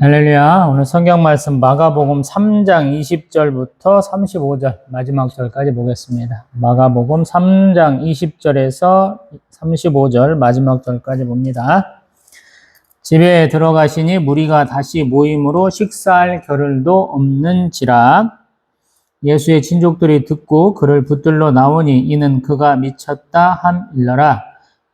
할렐루야. 오늘 성경 말씀 마가복음 3장 20절부터 35절 마지막 절까지 보겠습니다. 마가복음 3장 20절에서 35절 마지막 절까지 봅니다. 집에 들어가시니 무리가 다시 모임으로 식사할 겨를도 없는지라. 예수의 친족들이 듣고 그를 붙들러 나오니 이는 그가 미쳤다 함일러라.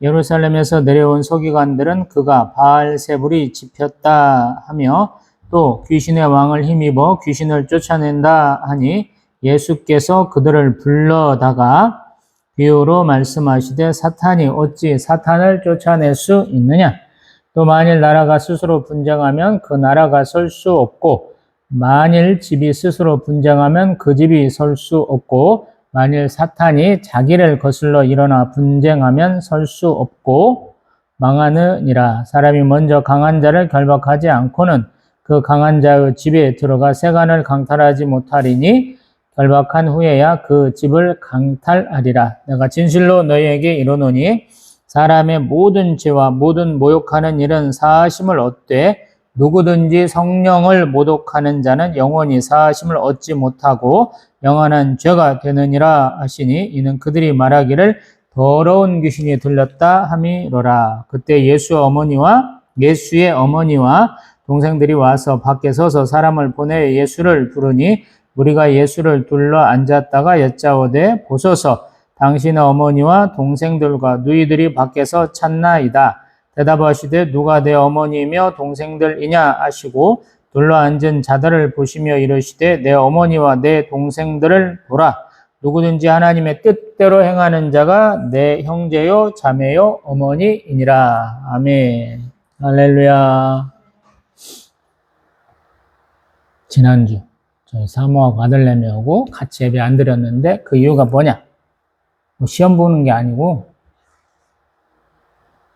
예루살렘에서 내려온 서기관들은 그가 바알세불이 집혔다 하며 또 귀신의 왕을 힘입어 귀신을 쫓아낸다 하니 예수께서 그들을 불러다가 비유로 말씀하시되 사탄이 어찌 사탄을 쫓아낼 수 있느냐? 또 만일 나라가 스스로 분쟁하면 그 나라가 설 수 없고 만일 집이 스스로 분쟁하면 그 집이 설 수 없고 만일 사탄이 자기를 거슬러 일어나 분쟁하면 설 수 없고 망하느니라. 사람이 먼저 강한 자를 결박하지 않고는 그 강한 자의 집에 들어가 세간을 강탈하지 못하리니 결박한 후에야 그 집을 강탈하리라. 내가 진실로 너희에게 이르노니 사람의 모든 죄와 모든 모욕하는 일은 사하심을 얻되 누구든지 성령을 모독하는 자는 영원히 사하심을 얻지 못하고 영원한 죄가 되느니라 하시니 이는 그들이 말하기를 더러운 귀신이 들렸다 함이로라. 그때 예수의 어머니와 동생들이 와서 밖에 서서 사람을 보내 예수를 부르니 우리가 예수를 둘러 앉았다가 여짜오되 보소서 당신의 어머니와 동생들과 누이들이 밖에서 찾나이다. 대답하시되 누가 내 어머니이며 동생들이냐 하시고 둘러앉은 자들을 보시며 이르시되 내 어머니와 내 동생들을 보라. 누구든지 하나님의 뜻대로 행하는 자가 내 형제요 자매요 어머니이니라. 아멘. 할렐루야. 지난주 저희 사모하고 아들내미 오고 같이 예배 안 드렸는데 그 이유가 뭐냐? 뭐 시험 보는 게 아니고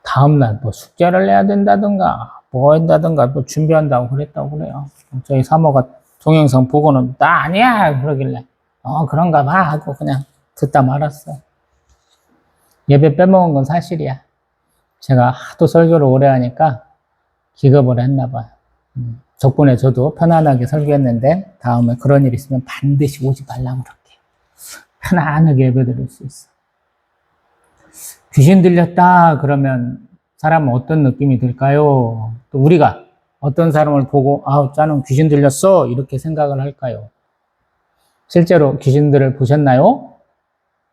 다음날 뭐 숙제를 내야 된다든가 뭐 한다든가 뭐 준비한다고 그랬다고 그래요. 저희 사모가 동영상 보고는 나 아니야 그러길래 그런가 봐 하고 그냥 듣다 말았어. 예배 빼먹은 건 사실이야. 제가 하도 설교를 오래 하니까 기겁을 했나 봐요. 덕분에 저도 편안하게 설교했는데 다음에 그런 일 있으면 반드시 오지 말라고 그럴게. 편안하게 예배 드릴 수 있어. 귀신 들렸다 그러면 사람은 어떤 느낌이 들까요? 또 우리가 어떤 사람을 보고 나는 귀신 들렸어 이렇게 생각을 할까요? 실제로 귀신들을 보셨나요?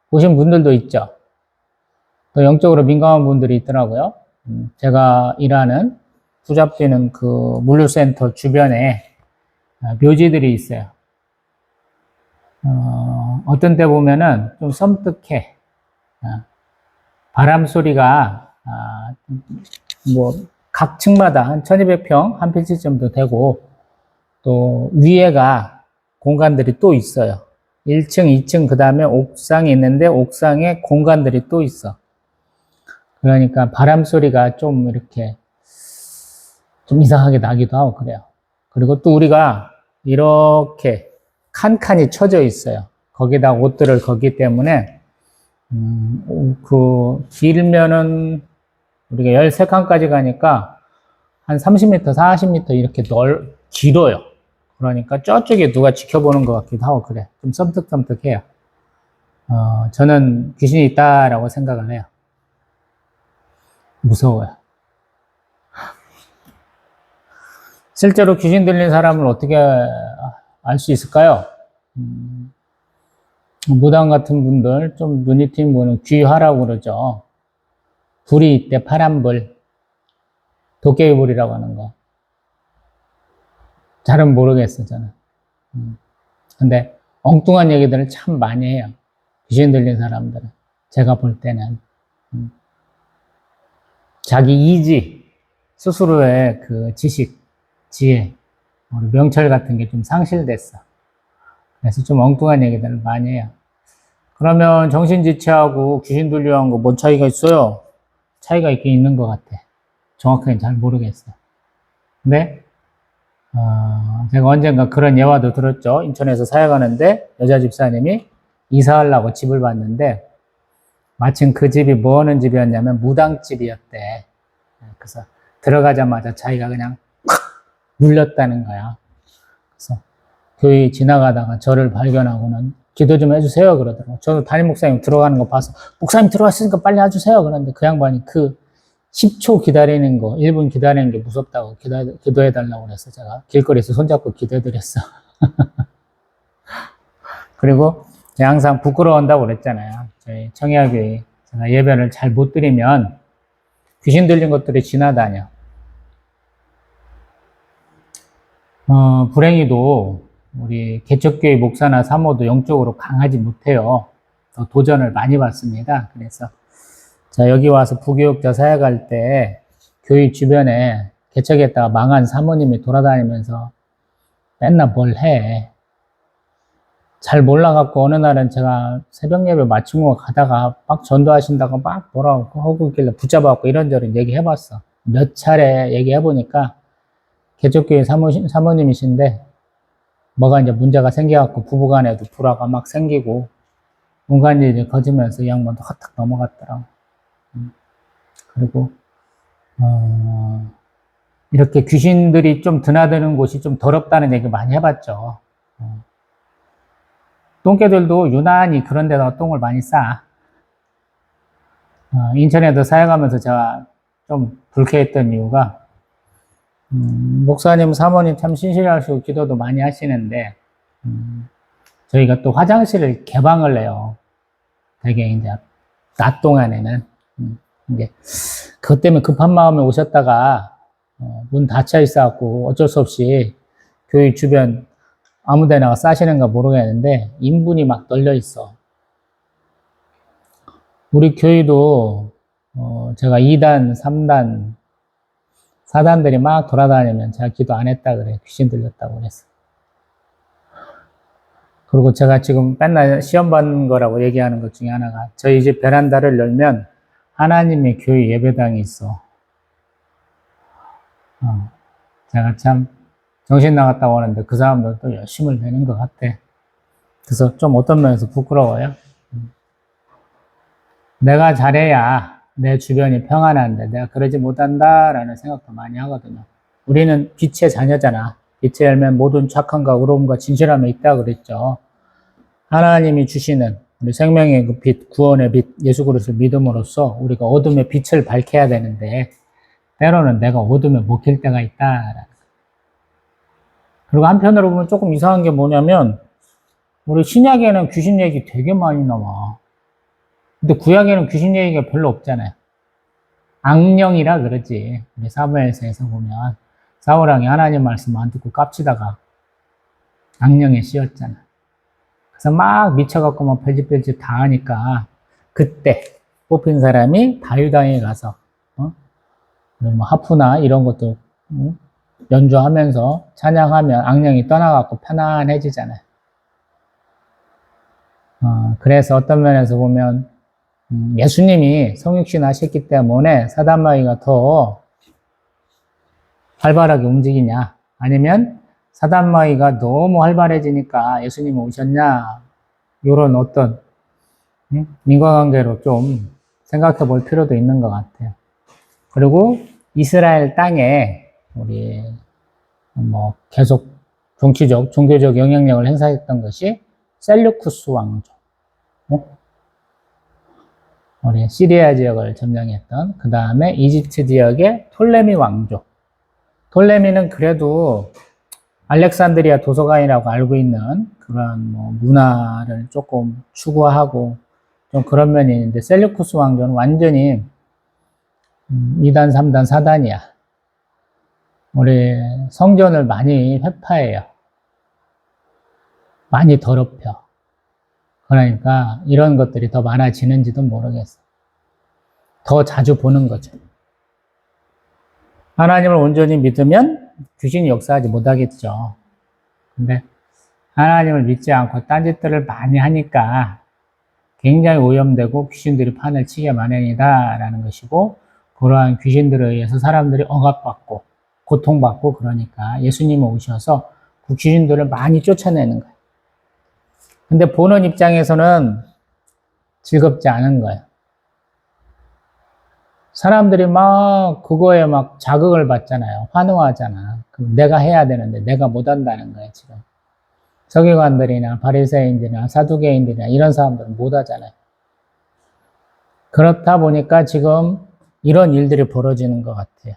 보신 분들도 있죠. 또 영적으로 민감한 분들이 있더라고요. 제가 일하는 붙잡히는 그 물류센터 주변에 묘지들이 있어요. 어떤 때 보면은 좀 섬뜩해. 바람 소리가 각 층마다 한 1200평 한 필지 정도 되고 또 위에가 공간들이 또 있어요. 1층, 2층 그 다음에 옥상이 있는데 옥상에 공간들이 또 있어. 그러니까 바람 소리가 좀 이렇게 좀 이상하게 나기도 하고 그래요. 그리고 또 우리가 이렇게 칸칸이 쳐져 있어요. 거기다 옷들을 걷기 때문에 길면은 우리가 13칸까지 가니까 한 30m, 40m 이렇게 길어요. 그러니까 저쪽에 누가 지켜보는 것 같기도 하고 그래. 좀 섬뜩섬뜩해요. 저는 귀신이 있다라고 생각을 해요. 무서워요. 실제로 귀신 들린 사람을 어떻게 알 수 있을까요? 무당 같은 분들 좀 눈이 텄 분은 귀화라고 그러죠. 불이 있대, 파란불. 도깨비불이라고 하는 거. 잘은 모르겠어, 저는. 근데 엉뚱한 얘기들을 참 많이 해요. 귀신 들린 사람들은. 제가 볼 때는. 자기 이지, 스스로의 그 지식, 지혜, 명철 같은 게 좀 상실됐어. 그래서 좀 엉뚱한 얘기들을 많이 해요. 그러면 정신지체하고 귀신 들려한 거 뭔 차이가 있어요? 차이가 있긴 있는 것 같아. 정확하게 잘 모르겠어요. 근데 제가 언젠가 그런 예화도 들었죠. 인천에서 사역하는데 여자 집사님이 이사하려고 집을 봤는데 마침 그 집이 뭐 하는 집이었냐면 무당집이었대. 그래서 들어가자마자 자기가 그냥 눌렸다는 거야. 그래서 교회 지나가다가 저를 발견하고는 기도 좀 해주세요 그러더라고요. 저도 담임 목사님 들어가는 거 봐서 목사님 들어왔으니까 빨리 해주세요 그러는데 그 양반이 그 10초 기다리는 거, 1분 기다리는 게 무섭다고 기도해달라고 그래서 제가 길거리에서 손잡고 기도해드렸어. 그리고 항상 부끄러워한다고 그랬잖아요. 저희 청야교회 제가 예배를 잘 못 드리면 귀신 들린 것들이 지나다녀. 불행히도 우리 개척교회 목사나 사모도 영적으로 강하지 못해요. 더 도전을 많이 받습니다. 그래서 자, 여기 와서 부교육자 사역할 때 교회 주변에 개척했다가 망한 사모님이 돌아다니면서 맨날 뭘 해. 잘 몰라갖고 어느 날은 제가 새벽 예배 마치고 가다가 막 전도하신다고 막 뭐라고 하고 있길래 붙잡아갖고 이런저런 얘기해봤어. 몇 차례 얘기해보니까 개척교회 사모님이신데 뭐가 이제 문제가 생겨갖고 부부간에도 불화가 막 생기고 온갖 일이 거지면서 이 양반도 헛딱 넘어갔더라고. 그리고 이렇게 귀신들이 좀 드나드는 곳이 좀 더럽다는 얘기 많이 해봤죠. 똥개들도 유난히 그런 데다가 똥을 많이 싸. 인천에도 사역하면서 제가 좀 불쾌했던 이유가 목사님, 사모님 참 신실하시고 기도도 많이 하시는데 저희가 또 화장실을 개방을 해요. 되게 이제 낮 동안에는 이제 그것 때문에 급한 마음에 오셨다가 문 닫혀 있어갖고 어쩔 수 없이 교회 주변 아무데나 싸시는가 모르겠는데 인분이 막 널려 있어. 우리 교회도 제가 2단, 3단, 4단들이 막 돌아다니면 제가 기도 안 했다 그래. 귀신 들렸다고 그랬어. 그리고 제가 지금 맨날 시험 받는 거라고 얘기하는 것 중에 하나가 저희 집 베란다를 열면 하나님의 교회 예배당이 있어. 제가 참 정신 나갔다고 하는데 그 사람들도 열심을 내는 것 같아. 그래서 좀 어떤 면에서 부끄러워요. 내가 잘해야 내 주변이 평안한데 내가 그러지 못한다라는 생각도 많이 하거든요. 우리는 빛의 자녀잖아. 빛의 열매는 모든 착함과 의로움과 진실함에 있다 그랬죠. 하나님이 주시는 우리 생명의 그 빛, 구원의 빛, 예수 그리스도를 믿음으로써 우리가 어둠의 빛을 밝혀야 되는데 때로는 내가 어둠에 먹힐 때가 있다. 그리고 한편으로 보면 조금 이상한 게 뭐냐면 우리 신약에는 귀신 얘기 되게 많이 나와. 근데 구약에는 귀신 얘기가 별로 없잖아요. 악령이라 그러지. 우리 사무엘서에서 보면 사울왕이 하나님 말씀 안 듣고 깝치다가 악령에 씌었잖아. 그래서 막 미쳐갖고 막 별짓별짓 다 하니까 그때 뽑힌 사람이 다윗왕에 가서 뭐 하프나 이런 것도 연주하면서 찬양하면 악령이 떠나갖고 편안해지잖아요. 그래서 어떤 면에서 보면 예수님이 성육신 하셨기 때문에 사단마귀가 더 활발하게 움직이냐 아니면 사단마귀가 너무 활발해지니까 예수님이 오셨냐 이런 어떤 인과관계로 좀 생각해 볼 필요도 있는 것 같아요. 그리고 이스라엘 땅에 우리 뭐 계속 정치적, 종교적 영향력을 행사했던 것이 셀루쿠스 왕조, 우리 시리아 지역을 점령했던 그 다음에 이집트 지역의 톨레미 왕조. 톨레미는 그래도 알렉산드리아 도서관이라고 알고 있는 그런 뭐 문화를 조금 추구하고 좀 그런 면이 있는데 셀루쿠스 왕조는 완전히 2단, 3단, 4단이야. 우리 성전을 많이 회파해요. 많이 더럽혀. 그러니까 이런 것들이 더 많아지는지도 모르겠어. 더 자주 보는 거죠. 하나님을 온전히 믿으면 귀신이 역사하지 못하겠죠. 근데 하나님을 믿지 않고 딴짓들을 많이 하니까 굉장히 오염되고 귀신들이 판을 치게 마련이다라는 것이고 그러한 귀신들에 의해서 사람들이 억압받고 고통받고 그러니까 예수님이 오셔서 그 귀신들을 많이 쫓아내는 거예요. 근데 보는 입장에서는 즐겁지 않은 거예요. 사람들이 막 그거에 막 자극을 받잖아요. 환호하잖아. 그럼 내가 해야 되는데 내가 못 한다는 거예요, 지금. 서기관들이나 바리새인들이나 사두개인들이나 이런 사람들은 못 하잖아요. 그렇다 보니까 지금 이런 일들이 벌어지는 것 같아요.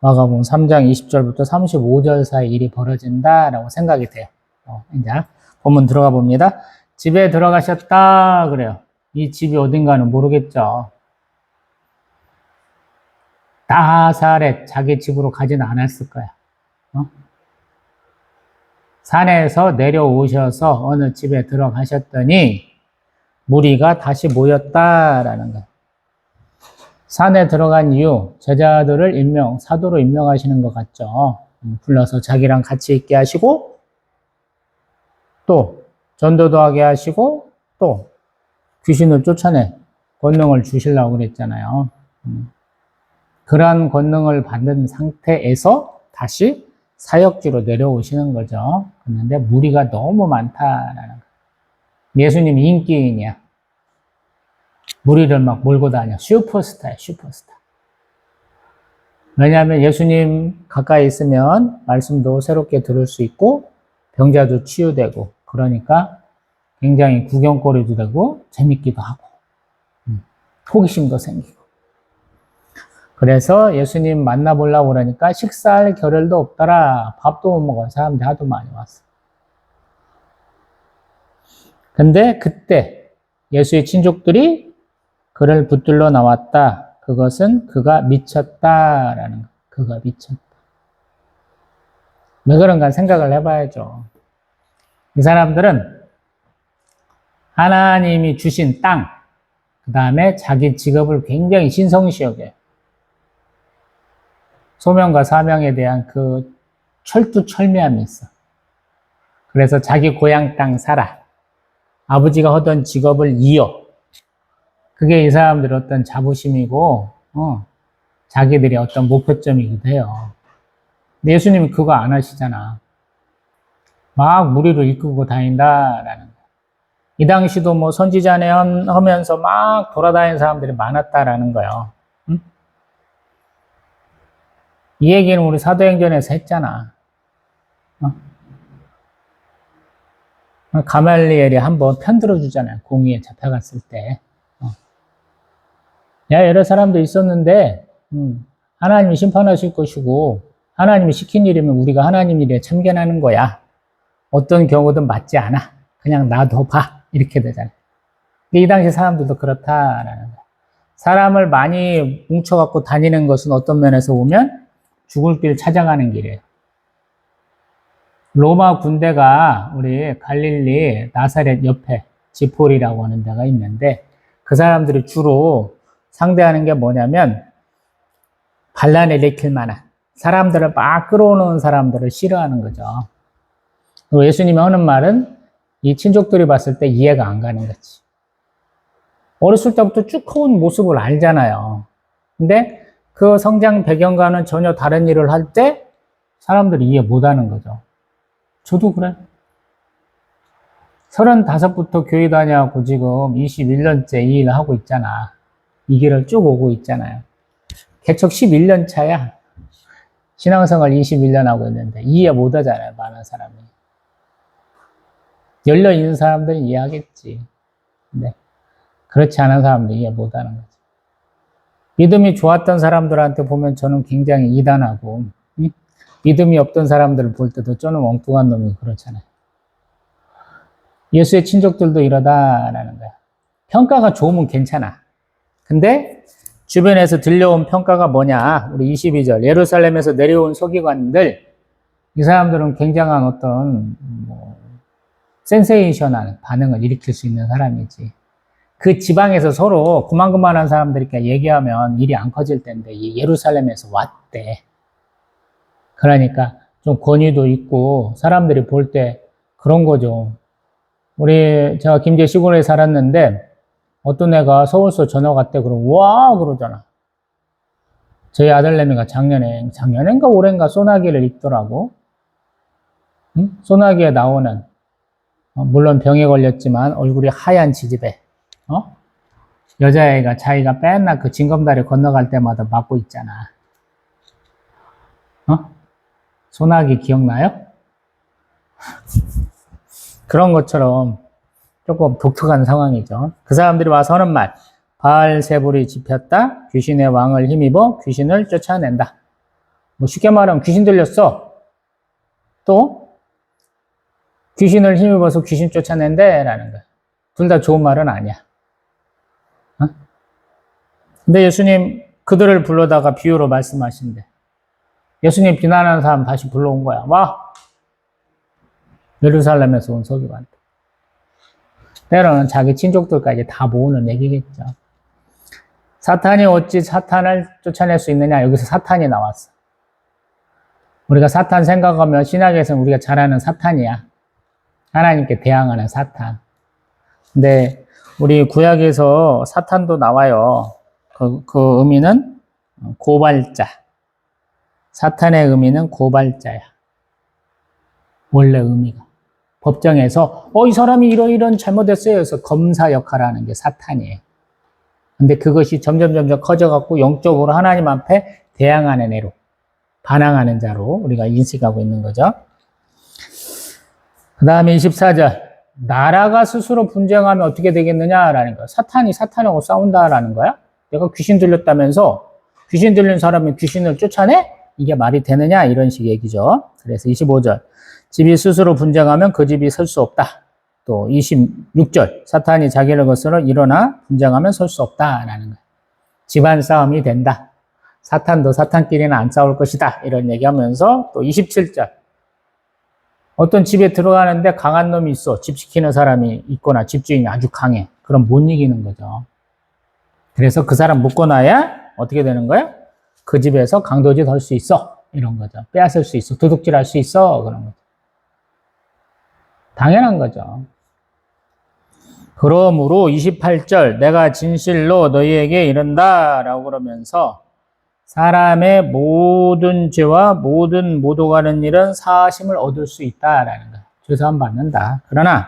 마가복음 3장 20절부터 35절 사이 일이 벌어진다라고 생각이 돼요. 이제 본문 들어가 봅니다. 집에 들어가셨다 그래요. 이 집이 어딘가는 모르겠죠. 나사렛 자기 집으로 가지는 않았을 거야. 산에서 내려오셔서 어느 집에 들어가셨더니 무리가 다시 모였다라는 거예요. 산에 들어간 이유, 제자들을 사도로 임명하시는 것 같죠. 불러서 자기랑 같이 있게 하시고, 또 전도도 하게 하시고, 또 귀신을 쫓아내 권능을 주시려고 그랬잖아요. 그러한 권능을 받는 상태에서 다시 사역지로 내려오시는 거죠. 그런데 무리가 너무 많다라는 거예요. 예수님이 인기인이야. 무리를 막 몰고 다녀. 슈퍼스타야, 슈퍼스타. 왜냐하면 예수님 가까이 있으면 말씀도 새롭게 들을 수 있고 병자도 치유되고 그러니까 굉장히 구경거리도 되고 재밌기도 하고 호기심도 생기고 그래서 예수님 만나보려고 그러니까 식사할 겨를도 없더라. 밥도 못 먹어. 사람들이 하도 많이 왔어. 근데 그때 예수의 친족들이 그를 붙들러 나왔다. 그것은 그가 미쳤다라는 거. 그가 미쳤다. 왜 그런가 생각을 해봐야죠. 이 사람들은 하나님이 주신 땅, 그 다음에 자기 직업을 굉장히 신성시 여겨요. 소명과 사명에 대한 그 철두철미함이 있어. 그래서 자기 고향 땅 살아. 아버지가 하던 직업을 이어. 그게 이 사람들의 어떤 자부심이고, 자기들의 어떤 목표점이기도 해요. 근데 예수님이 그거 안 하시잖아. 막 무리를 이끌고 다닌다라는 거야. 이 당시도 뭐 선지자네 하면서 막 돌아다니는 사람들이 많았다라는 거예요. 응? 이 얘기는 우리 사도행전에서 했잖아. 가말리엘이 한번 편들어 주잖아요. 공의에 잡혀갔을 때. 야, 여러 사람도 있었는데, 하나님이 심판하실 것이고, 하나님이 시킨 일이면 우리가 하나님 일에 참견하는 거야. 어떤 경우든 맞지 않아. 그냥 놔둬봐. 이렇게 되잖아요. 이 당시 사람들도 그렇다라는 거야. 사람을 많이 뭉쳐갖고 다니는 것은 어떤 면에서 보면 죽을 길 찾아가는 길이에요. 로마 군대가 우리 갈릴리 나사렛 옆에 지폴이라고 하는 데가 있는데 그 사람들이 주로 상대하는 게 뭐냐면 반란을 일으킬 만한 사람들을 막 끌어오는 사람들을 싫어하는 거죠. 그리고 예수님이 하는 말은 이 친족들이 봤을 때 이해가 안 가는 거지. 어렸을 때부터 쭉 커온 모습을 알잖아요. 근데 그 성장 배경과는 전혀 다른 일을 할 때 사람들이 이해 못 하는 거죠. 저도 그래. 35부터 교회 다녀갖고 지금 21년째 이 일을 하고 있잖아. 이 길을 쭉 오고 있잖아요. 개척 11년 차야. 신앙생활 21년 하고 있는데 이해 못 하잖아요. 많은 사람이. 열려있는 사람들은 이해하겠지. 근데 그렇지 않은 사람들은 이해 못 하는 거지. 믿음이 좋았던 사람들한테 보면 저는 굉장히 이단하고 믿음이 없던 사람들을 볼 때도 저는 엉뚱한 놈이 그렇잖아요. 예수의 친족들도 이러다라는 거야. 평가가 좋으면 괜찮아. 근데 주변에서 들려온 평가가 뭐냐? 우리 22절 예루살렘에서 내려온 서기관들 이 사람들은 굉장한 어떤 센세이션한 반응을 일으킬 수 있는 사람이지. 그 지방에서 서로 그만한 사람들이니까 얘기하면 일이 안 커질 텐데 이 예루살렘에서 왔대. 그러니까 좀 권위도 있고 사람들이 볼 때 그런 거죠. 제가 김제 시골에 살았는데 어떤 애가 서울서 전화 갔대. 그럼 와 그러잖아. 저희 아들내미가 작년인가 올해인가 소나기를 입더라고. 응? 소나기에 나오는 물론 병에 걸렸지만 얼굴이 하얀 지지배. 여자애가 자기가 맨날 그 징검다리 건너갈 때마다 맞고 있잖아. 소나기 기억나요? 그런 것처럼 조금 독특한 상황이죠. 그 사람들이 와서 하는 말. 바알세불이 집혔다. 귀신의 왕을 힘입어 귀신을 쫓아낸다. 뭐 쉽게 말하면 귀신 들렸어. 또 귀신을 힘입어서 귀신 쫓아낸대 라는 거야. 둘 다 좋은 말은 아니야. 근데 예수님 그들을 불러다가 비유로 말씀하신대. 예수님 비난하는 사람 다시 불러온 거야. 와! 예루살렘에서 온 서기관들. 때로는 자기 친족들까지 다 모으는 얘기겠죠. 사탄이 어찌 사탄을 쫓아낼 수 있느냐? 여기서 사탄이 나왔어. 우리가 사탄 생각하면 신약에서는 우리가 잘 아는 사탄이야. 하나님께 대항하는 사탄. 근데 우리 구약에서 사탄도 나와요. 그 의미는 고발자. 사탄의 의미는 고발자야. 원래 의미가. 법정에서 이 사람이 이런 잘못했어요. 그래서 검사 역할을 하는 게 사탄이에요. 근데 그것이 점점 커져갖고 영적으로 하나님 앞에 대항하는 애로, 반항하는 자로 우리가 인식하고 있는 거죠. 그 다음에 24절. 나라가 스스로 분쟁하면 어떻게 되겠느냐라는 거야. 사탄이 사탄하고 싸운다라는 거야. 내가 귀신 들렸다면서 귀신 들린 사람이 귀신을 쫓아내? 이게 말이 되느냐? 이런 식의 얘기죠. 그래서 25절. 집이 스스로 분쟁하면 그 집이 설 수 없다. 또 26절. 사탄이 자기를 거스러 일어나 분쟁하면 설 수 없다라는 거야. 집안 싸움이 된다. 사탄도 사탄끼리는 안 싸울 것이다. 이런 얘기하면서 또 27절. 어떤 집에 들어가는데 강한 놈이 있어. 집 지키는 사람이 있거나 집주인이 아주 강해. 그럼 못 이기는 거죠. 그래서 그 사람 묶어놔야 어떻게 되는 거야? 그 집에서 강도짓 할 수 있어. 이런 거죠. 빼앗을 수 있어. 도둑질 할 수 있어. 그런 거죠. 당연한 거죠. 그러므로 28절 내가 진실로 너희에게 이른다 라고 그러면서 사람의 모든 죄와 모든 모독하는 일은 사하심을 얻을 수 있다라는 거예요. 죄사함 받는다. 그러나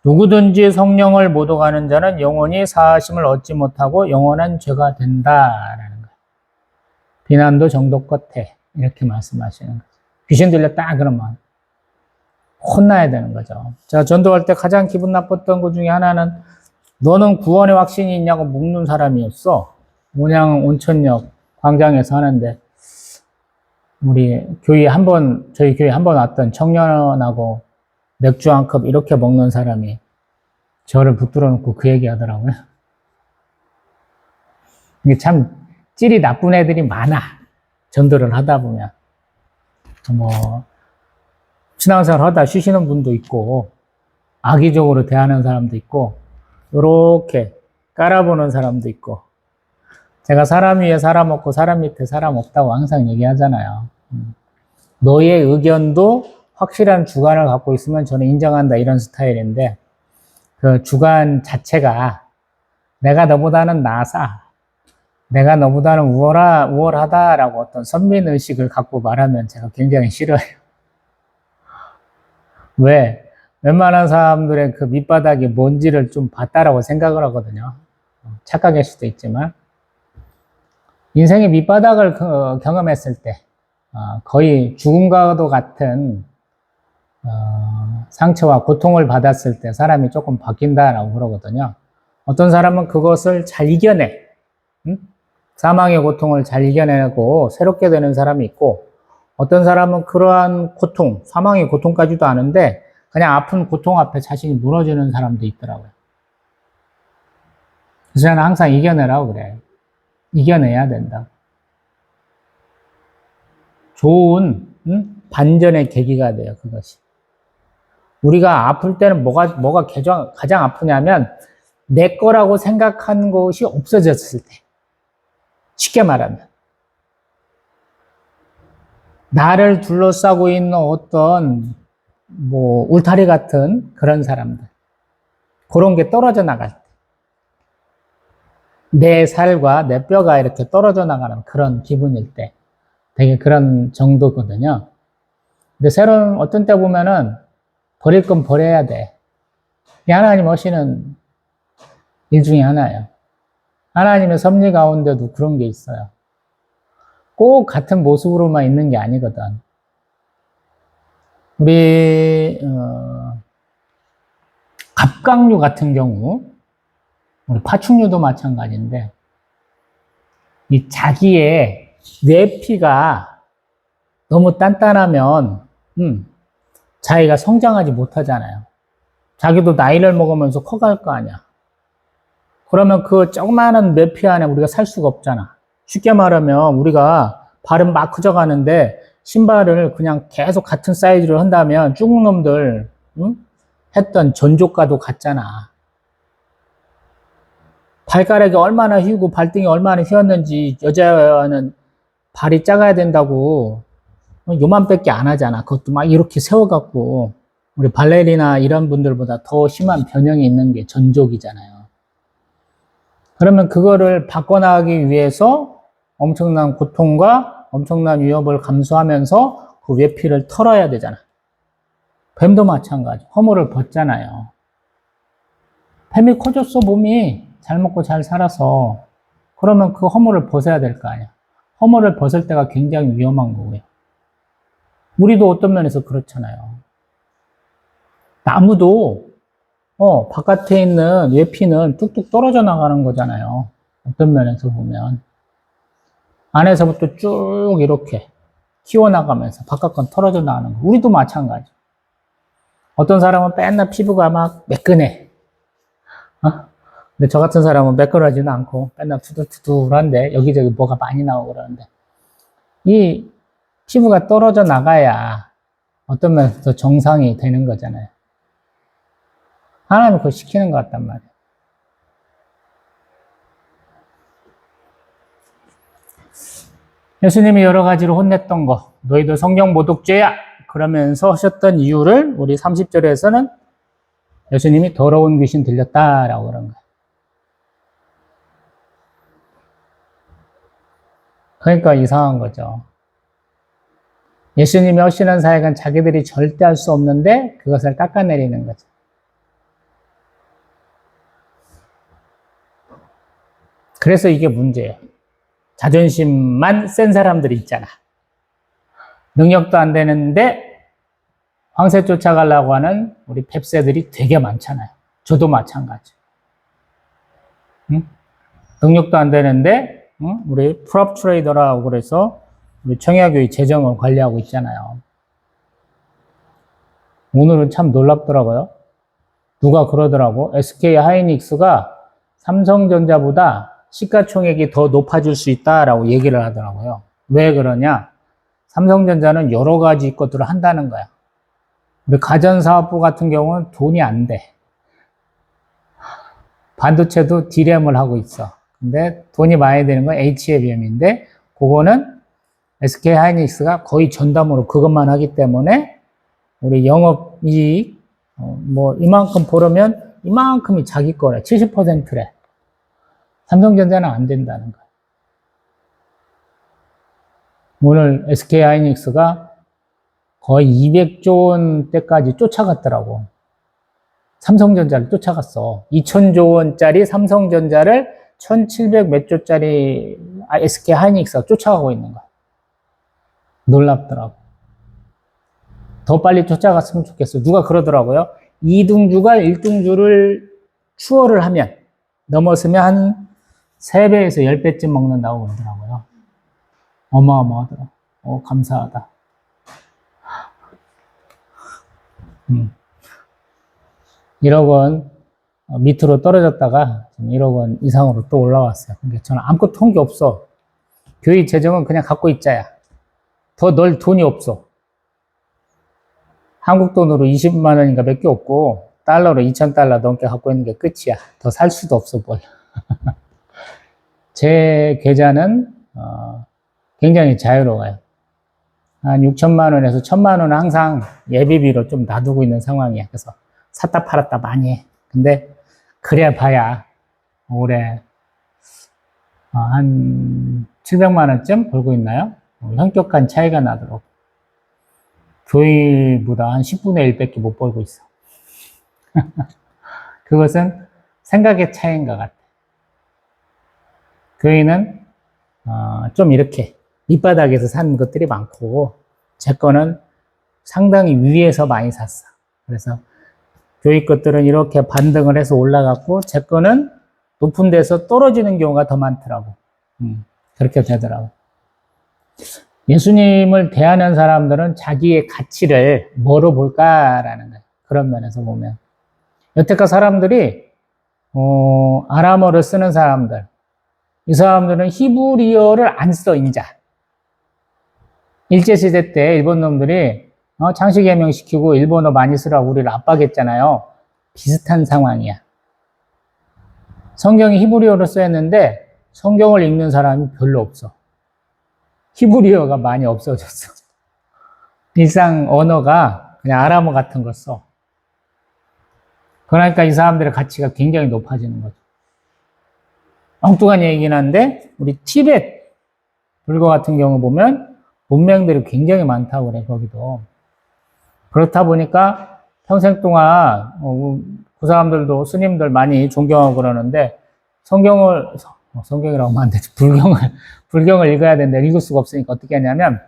누구든지 성령을 모독하는 자는 영원히 사하심을 얻지 못하고 영원한 죄가 된다라는 거예요. 비난도 정도 끝에 이렇게 말씀하시는 거죠. 귀신 들렸다 그러면 혼나야 되는 거죠. 제가 전도할 때 가장 기분 나빴던 것 중에 하나는 너는 구원의 확신이 있냐고 묻는 사람이었어. 온양 온천역 광장에서 하는데 저희 교회 한 번 왔던 청년하고 맥주 한 컵 이렇게 먹는 사람이 저를 붙들어 놓고 그 얘기 하더라고요. 이게 참 찔이 나쁜 애들이 많아. 전도를 하다 보면. 신앙생활 하다 쉬시는 분도 있고, 악의적으로 대하는 사람도 있고, 요렇게 깔아보는 사람도 있고, 제가 사람 위에 사람 없고 사람 밑에 사람 없다고 항상 얘기하잖아요. 너의 의견도 확실한 주관을 갖고 있으면 저는 인정한다 이런 스타일인데 그 주관 자체가 내가 너보다는 나사, 내가 너보다는 우월하다라고 어떤 선민의식을 갖고 말하면 제가 굉장히 싫어해요. 왜? 웬만한 사람들의 그 밑바닥이 뭔지를 좀 봤다라고 생각을 하거든요. 착각일 수도 있지만 인생의 밑바닥을 경험했을 때 거의 죽음과도 같은 상처와 고통을 받았을 때 사람이 조금 바뀐다라고 그러거든요. 어떤 사람은 그것을 잘 이겨내. 사망의 고통을 잘 이겨내고 새롭게 되는 사람이 있고 어떤 사람은 그러한 고통, 사망의 고통까지도 아는데 그냥 아픈 고통 앞에 자신이 무너지는 사람도 있더라고요. 그래서 저는 항상 이겨내라고 그래요. 이겨내야 된다. 좋은 반전의 계기가 돼요. 그것이. 우리가 아플 때는 뭐가 가장 아프냐면 내 거라고 생각한 것이 없어졌을 때. 쉽게 말하면 나를 둘러싸고 있는 어떤 울타리 같은 그런 사람들, 그런 게 떨어져 나갈 때, 내 살과 내 뼈가 이렇게 떨어져 나가는 그런 기분일 때 되게 그런 정도거든요. 근데 새로운 어떤 때 보면은 버릴 건 버려야 돼. 이게 하나님 하시는 일 중에 하나예요. 하나님의 섭리 가운데도 그런 게 있어요. 꼭 같은 모습으로만 있는 게 아니거든. 우리 갑각류 같은 경우, 우리 파충류도 마찬가지인데, 이 자기의 뇌피가 너무 단단하면 자기가 성장하지 못하잖아요. 자기도 나이를 먹으면서 커갈 거 아니야. 그러면 그 조그마한 뇌피 안에 우리가 살 수가 없잖아. 쉽게 말하면 우리가 발은 막 커져가는데 신발을 그냥 계속 같은 사이즈로 한다면 중국 놈들 했던 전조과도 같잖아. 발가락이 얼마나 휘고 발등이 얼마나 휘었는지 여자는 발이 작아야 된다고 요만밖에 안 하잖아. 그것도 막 이렇게 세워갖고 우리 발레리나 이런 분들보다 더 심한 변형이 있는 게 전족이잖아요. 그러면 그거를 바꿔나가기 위해서 엄청난 고통과 엄청난 위협을 감수하면서 그 외피를 털어야 되잖아. 뱀도 마찬가지. 허물을 벗잖아요. 뱀이 커졌어, 몸이. 잘 먹고 잘 살아서. 그러면 그 허물을 벗어야 될 거 아니야. 허물을 벗을 때가 굉장히 위험한 거고요. 우리도 어떤 면에서 그렇잖아요. 나무도 바깥에 있는 외피는 뚝뚝 떨어져 나가는 거잖아요. 어떤 면에서 보면. 안에서부터 쭉 이렇게 키워나가면서 바깥 건 털어져 나가는 거. 우리도 마찬가지. 어떤 사람은 맨날 피부가 막 매끈해. 근데 저 같은 사람은 매끈하지는 않고 맨날 투두투두한데 여기저기 뭐가 많이 나오고 그러는데 이 피부가 떨어져 나가야 어떤 면에서 정상이 되는 거잖아요. 하나님이 그거 시키는 것 같단 말이에요. 예수님이 여러 가지로 혼냈던 거, 너희들 성경 모독죄야! 그러면서 하셨던 이유를 우리 30절에서는 예수님이 더러운 귀신 들렸다라고 그런 거예요. 그러니까 이상한 거죠. 예수님이 하시는 사역은 자기들이 절대 할 수 없는데 그것을 깎아내리는 거죠. 그래서 이게 문제예요. 자존심만 센 사람들이 있잖아. 능력도 안 되는데 황새 쫓아가려고 하는 우리 뱁새들이 되게 많잖아요. 저도 마찬가지. 응? 능력도 안 되는데 우리 프롭 트레이더라고 그래서 우리 청야교회 재정을 관리하고 있잖아요. 오늘은 참 놀랍더라고요. 누가 그러더라고. SK 하이닉스가 삼성전자보다 시가총액이 더 높아질 수 있다라고 얘기를 하더라고요. 왜 그러냐? 삼성전자는 여러 가지 것들을 한다는 거야. 우리 가전사업부 같은 경우는 돈이 안 돼. 반도체도 D램을 하고 있어. 근데 돈이 많이 드는 건 HBM인데 그거는 SK 하이닉스가 거의 전담으로 그것만 하기 때문에 우리 영업이익 뭐 이만큼 벌으면 이만큼이 자기 거래. 70%래. 삼성전자는 안 된다는 거야. 오늘 SK 하이닉스가 거의 200조 원대까지 쫓아갔더라고. 삼성전자를 쫓아갔어. 2000조 원짜리 삼성전자를 1700 몇 조짜리 SK 하이닉스가 쫓아가고 있는 거야. 놀랍더라고. 더 빨리 쫓아갔으면 좋겠어. 누가 그러더라고요. 2등주가 1등주를 추월을 하면, 넘었으면 한 3배에서 10배쯤 먹는다고 그러더라고요. 어마어마하더라. 감사하다. 1억 원 밑으로 떨어졌다가 1억 원 이상으로 또 올라왔어요. 그러니까 저는 아무것도 한 게 없어. 교회 재정은 그냥 갖고 있자야. 더 넣을 돈이 없어. 한국 돈으로 20만 원인가 몇 개 없고 달러로 2,000달러 넘게 갖고 있는 게 끝이야. 더 살 수도 없어 뭘. 제 계좌는 굉장히 자유로워요. 한 6천만 원에서 1,000만 원은 항상 예비비로 좀 놔두고 있는 상황이야. 그래서 샀다 팔았다 많이 해. 근데 그래 봐야 올해 한 700만 원쯤 벌고 있나요? 현격한 차이가 나도록. 교회보다 한 10분의 1밖에 못 벌고 있어. 그것은 생각의 차이인 것 같아. 교인은 좀 이렇게 밑바닥에서 산 것들이 많고 제 거는 상당히 위에서 많이 샀어. 그래서 교회 것들은 이렇게 반등을 해서 올라갔고 제 거는 높은 데서 떨어지는 경우가 더 많더라고. 그렇게 되더라고. 예수님을 대하는 사람들은 자기의 가치를 뭐로 볼까라는 거예요. 그런 면에서 보면. 여태껏 사람들이 아람어를 쓰는 사람들, 이 사람들은 히브리어를 안 써, 인자. 일제시대 때 일본 놈들이 창씨개명 시키고 일본어 많이 쓰라고 우리를 압박했잖아요. 비슷한 상황이야. 성경이 히브리어로 쓰였는데 성경을 읽는 사람이 별로 없어. 히브리어가 많이 없어졌어. 일상 언어가 그냥 아람어 같은 거 써. 그러니까 이 사람들의 가치가 굉장히 높아지는 거죠. 엉뚱한 얘기긴 한데 우리 티벳 불교 같은 경우 보면 문명들이 굉장히 많다고 그래, 거기도. 그렇다 보니까 평생 동안 그 사람들도 스님들 많이 존경하고 그러는데 성경이라고 하면 안 되지. 불경을 읽어야 되는데 읽을 수가 없으니까 어떻게 하냐면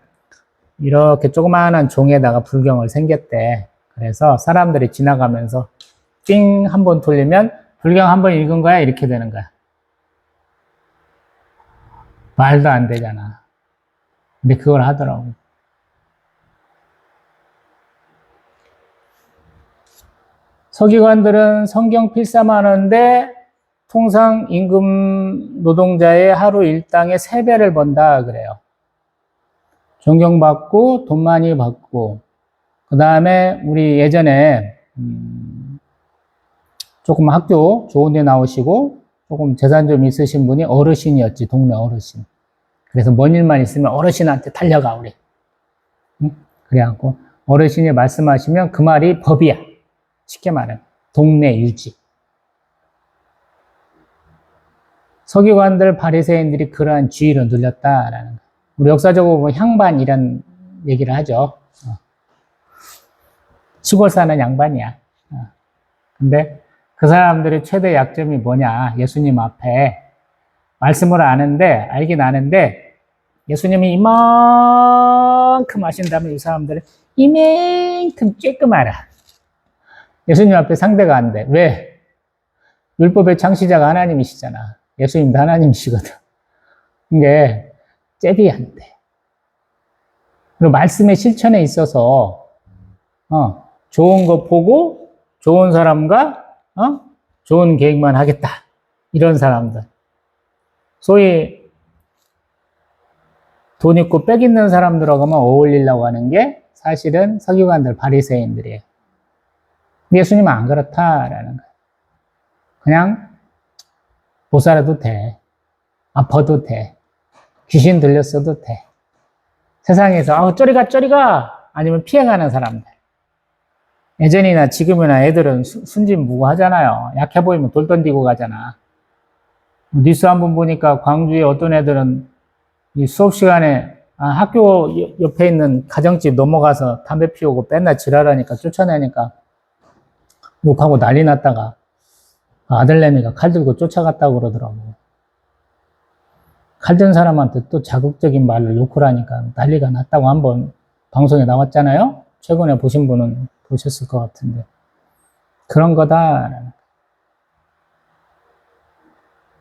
이렇게 조그마한 종에다가 불경을 생겼대. 그래서 사람들이 지나가면서 띵 한 번 돌리면 불경 한 번 읽은 거야? 이렇게 되는 거야. 말도 안 되잖아. 근데 그걸 하더라고. 서기관들은 성경 필사하는데 통상 임금 노동자의 하루 일당의 3배를 번다 그래요. 존경받고 돈 많이 받고 그 다음에 우리 예전에 조금 학교 좋은 데 나오시고 조금 재산 좀 있으신 분이 어르신이었지. 동네 어르신. 그래서 뭔 일만 있으면 어르신한테 달려가 우리. 응? 그래갖고 어르신이 말씀하시면 그 말이 법이야. 쉽게 말하면 동네 유지. 서기관들 바리새인들이 그러한 지위를 눌렸다라는 거. 우리 역사적으로 보면 향반이란 얘기를 하죠. 시골 사는 양반이야. 근데 그 사람들의 최대 약점이 뭐냐? 예수님 앞에 말씀을 알긴 아는데 예수님이 이만큼 하신다면 이 사람들은 이만큼 쬐끔 알아. 예수님 앞에 상대가 안 돼. 왜? 율법의 창시자가 하나님이시잖아. 예수님도 하나님이시거든. 이게 잽이 안 돼. 그리고 말씀의 실천에 있어서 좋은 거 보고 좋은 사람과 좋은 계획만 하겠다. 이런 사람들. 소위 돈 있고 빽 있는 사람들하고만 어울리려고 하는 게 사실은 서기관들 바리새인들이에요. 예수님은 안 그렇다라는 거예요. 그냥 못 살아도 돼. 아파도 돼. 귀신 들렸어도 돼. 세상에서 쪼리가 아니면 피해가는 사람들. 예전이나 지금이나 애들은 순진무구하잖아요. 약해 보이면 돌 던지고 가잖아. 뉴스 한번 보니까 광주에 어떤 애들은 이 수업 시간에 학교 옆에 있는 가정집 넘어가서 담배 피우고 맨날 지랄하니까 쫓아내니까 욕하고 난리 났다가 아들내미가 칼 들고 쫓아갔다고 그러더라고. 칼 든 사람한테 또 자극적인 말로 욕을 하니까 난리가 났다고 한번 방송에 나왔잖아요. 최근에 보신 분은 보셨을 것 같은데. 그런 거다.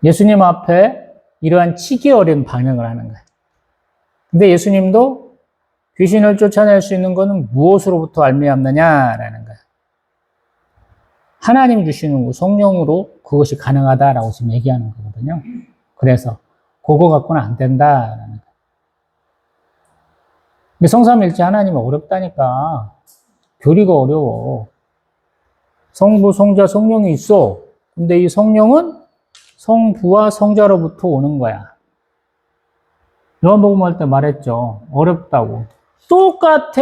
예수님 앞에 이러한 치기 어린 반응을 하는 거예요. 근데 예수님도 귀신을 쫓아낼 수 있는 것은 무엇으로부터 알미암느냐라는 거예요. 하나님 주시는 성령으로 그것이 가능하다라고 지금 얘기하는 거거든요. 그래서 그거 갖고는 안 된다라는 거예요. 근데 성삼일체 하나님은 어렵다니까. 교리가 어려워. 성부, 성자, 성령이 있어. 근데 이 성령은 성부와 성자로부터 오는 거야. 요한복음 할 때 말했죠. 어렵다고. 똑같아.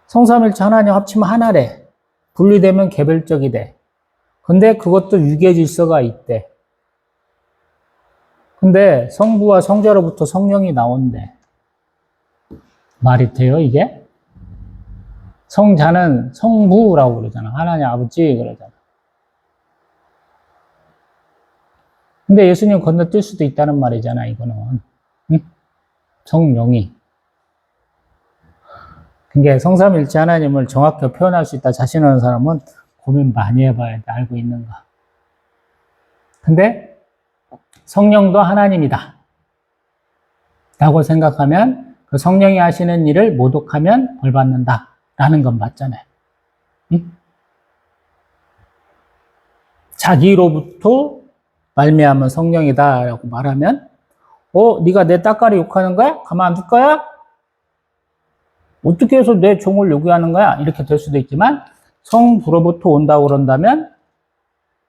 성삼일체 하나님 합치면 하나래. 분리되면 개별적이 돼. 근데 그것도 유계 질서가 있대. 근데 성부와 성자로부터 성령이 나온대. 말이 돼요, 이게? 성자는 성부라고 그러잖아. 하나님 아버지 그러잖아. 근데 예수님 건너뛸 수도 있다는 말이잖아, 이거는. 응? 성령이. 그게 성삼일체 하나님을 정확히 표현할 수 있다 자신하는 사람은 고민 많이 해봐야 돼, 알고 있는가. 근데 성령도 하나님이다 라고 생각하면 그 성령이 하시는 일을 모독하면 벌 받는다 라는 건 맞잖아요. 응? 자기로부터 말미암은 성령이다 라고 말하면 네가 내 따까리 욕하는 거야? 가만 안 둘 거야? 어떻게 해서 내 종을 요구하는 거야? 이렇게 될 수도 있지만 성부로부터 온다고 그런다면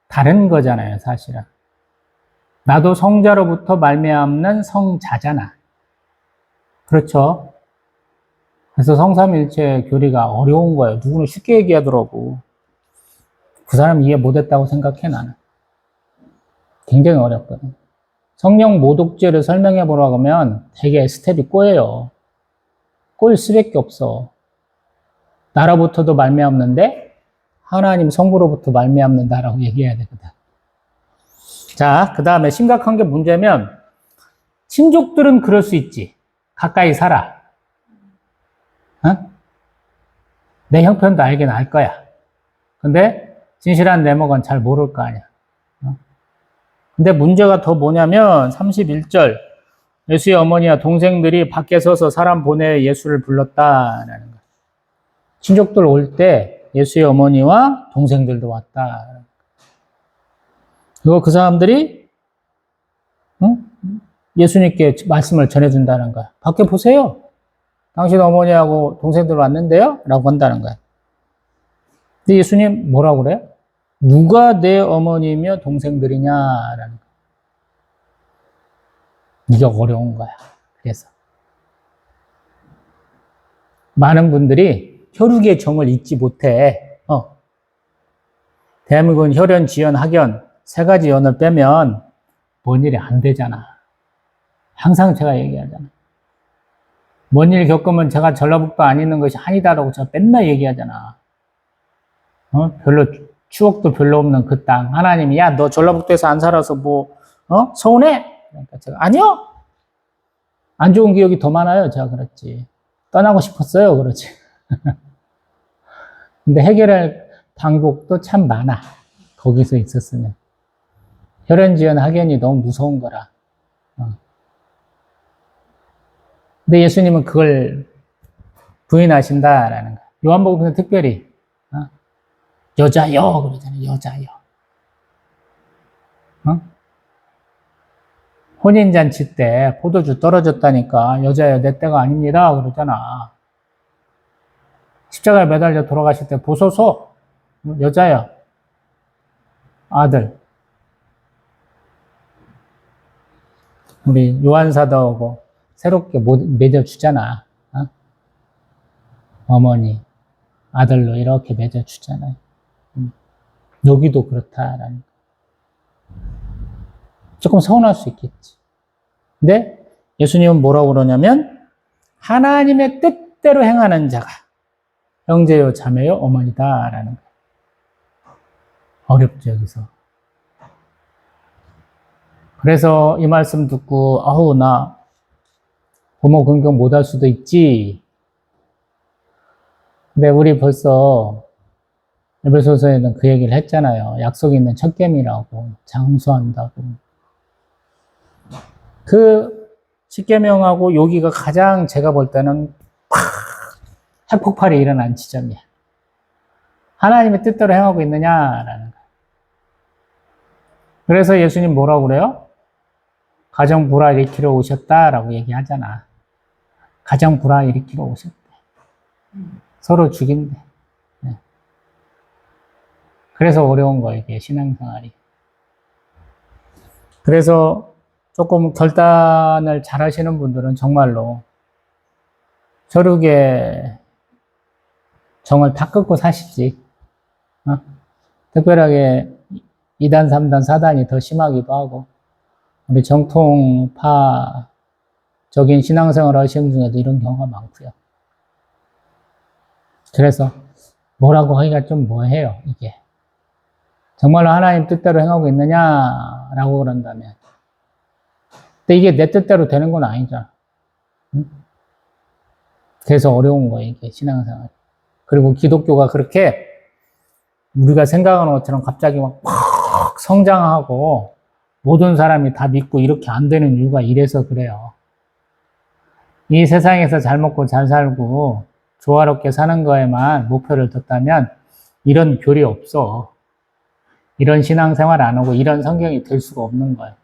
다른 거잖아요, 사실은. 나도 성자로부터 말미암는 성자잖아. 그렇죠? 그래서 성삼일체 교리가 어려운 거예요. 누구는 쉽게 얘기하더라고. 그 사람 이해 못했다고 생각해, 나는. 굉장히 어렵거든. 성령 모독죄를 설명해 보라고 하면 되게 스텝이 꼬여요. 꼬일 수밖에 없어. 나로부터도 말미암는데 하나님 성부로부터 말미암는다라고 얘기해야 되거든. 자, 그 다음에 심각한 게 문제면 친족들은 그럴 수 있지. 가까이 살아. 어? 내 형편도 알긴 알 거야. 근데 진실한 내목은 잘 모를 거 아니야. 근데 문제가 더 뭐냐면 31절 예수의 어머니와 동생들이 밖에 서서 사람 보내 예수를 불렀다라는 거야. 친족들 올 때 예수의 어머니와 동생들도 왔다. 그리고 그 사람들이 예수님께 말씀을 전해준다는 거야. 밖에 보세요. 당신 어머니하고 동생들 왔는데요? 라고 한다는 거야. 근데 예수님 뭐라고 그래요? 누가 내 어머니며 동생들이냐라는 거야. 이게 어려운 거야. 그래서 많은 분들이 혈육의 정을 잊지 못해. 대한민국은 혈연, 지연, 학연 세 가지 연을 빼면 뭔 일이 안 되잖아. 항상 제가 얘기하잖아. 뭔 일 겪으면 제가 전라북도 안 있는 것이 한이다라고 제가 맨날 얘기하잖아. 별로 추억도 별로 없는 그 땅. 하나님이 야, 너 전라북도에서 안 살아서 뭐 서운해? 그러니까 제가 아니요. 안 좋은 기억이 더 많아요. 제가 그랬지. 떠나고 싶었어요. 그러지. 근데 해결할 방법도 참 많아. 거기서 있었으면. 혈연지연 학연이 너무 무서운 거라. 근데 예수님은 그걸 부인하신다라는 거야. 요한복음에서 특별히 여자여 그러잖아요. 여자여. 혼인잔치 때 포도주 떨어졌다니까 여자여 내 때가 아닙니다 그러잖아. 십자가에 매달려 돌아가실 때 보소서 여자여 아들. 우리 요한사도하고 새롭게 맺어주잖아. 어머니 아들로 이렇게 맺어주잖아요. 여기도 그렇다라는 조금 서운할 수 있겠지. 근데 예수님은 뭐라고 그러냐면 하나님의 뜻대로 행하는 자가 형제요 자매요 어머니다라는 거예요. 어렵죠 여기서. 그래서 이 말씀 듣고 나 부모 긍정 못할 수도 있지. 근데 우리 벌써 에베소서에는 그 얘기를 했잖아요. 약속 있는 첫 계명이라고 장수한다고. 그 십계명하고 여기가 가장 제가 볼 때는 핵폭발이 일어난 지점이야. 하나님의 뜻대로 행하고 있느냐라는 거야. 그래서 예수님 뭐라고 그래요? 가정 불화 일으키러 오셨다라고 얘기하잖아. 가정 불화 일으키러 오셨대. 서로 죽인대. 그래서 어려운 거예요, 이게 신앙생활이. 그래서 조금 결단을 잘 하시는 분들은 정말로 혈육의 정을 다 끊고 사시지. 특별하게 2단, 3단, 4단이 더 심하기도 하고, 우리 정통파적인 신앙생활을 하시는 중에도 이런 경우가 많고요. 그래서 뭐라고 하기가 좀 뭐해요, 이게. 정말로 하나님 뜻대로 행하고 있느냐라고 그런다면. 근데 이게 내 뜻대로 되는 건 아니잖아. 응? 그래서 어려운 거예요, 이게 신앙생활. 그리고 기독교가 그렇게 우리가 생각하는 것처럼 갑자기 막 성장하고 모든 사람이 다 믿고 이렇게 안 되는 이유가 이래서 그래요. 이 세상에서 잘 먹고 잘 살고 조화롭게 사는 거에만 목표를 뒀다면 이런 교리 없어. 이런 신앙생활 안 하고 이런 성경이 될 수가 없는 거예요.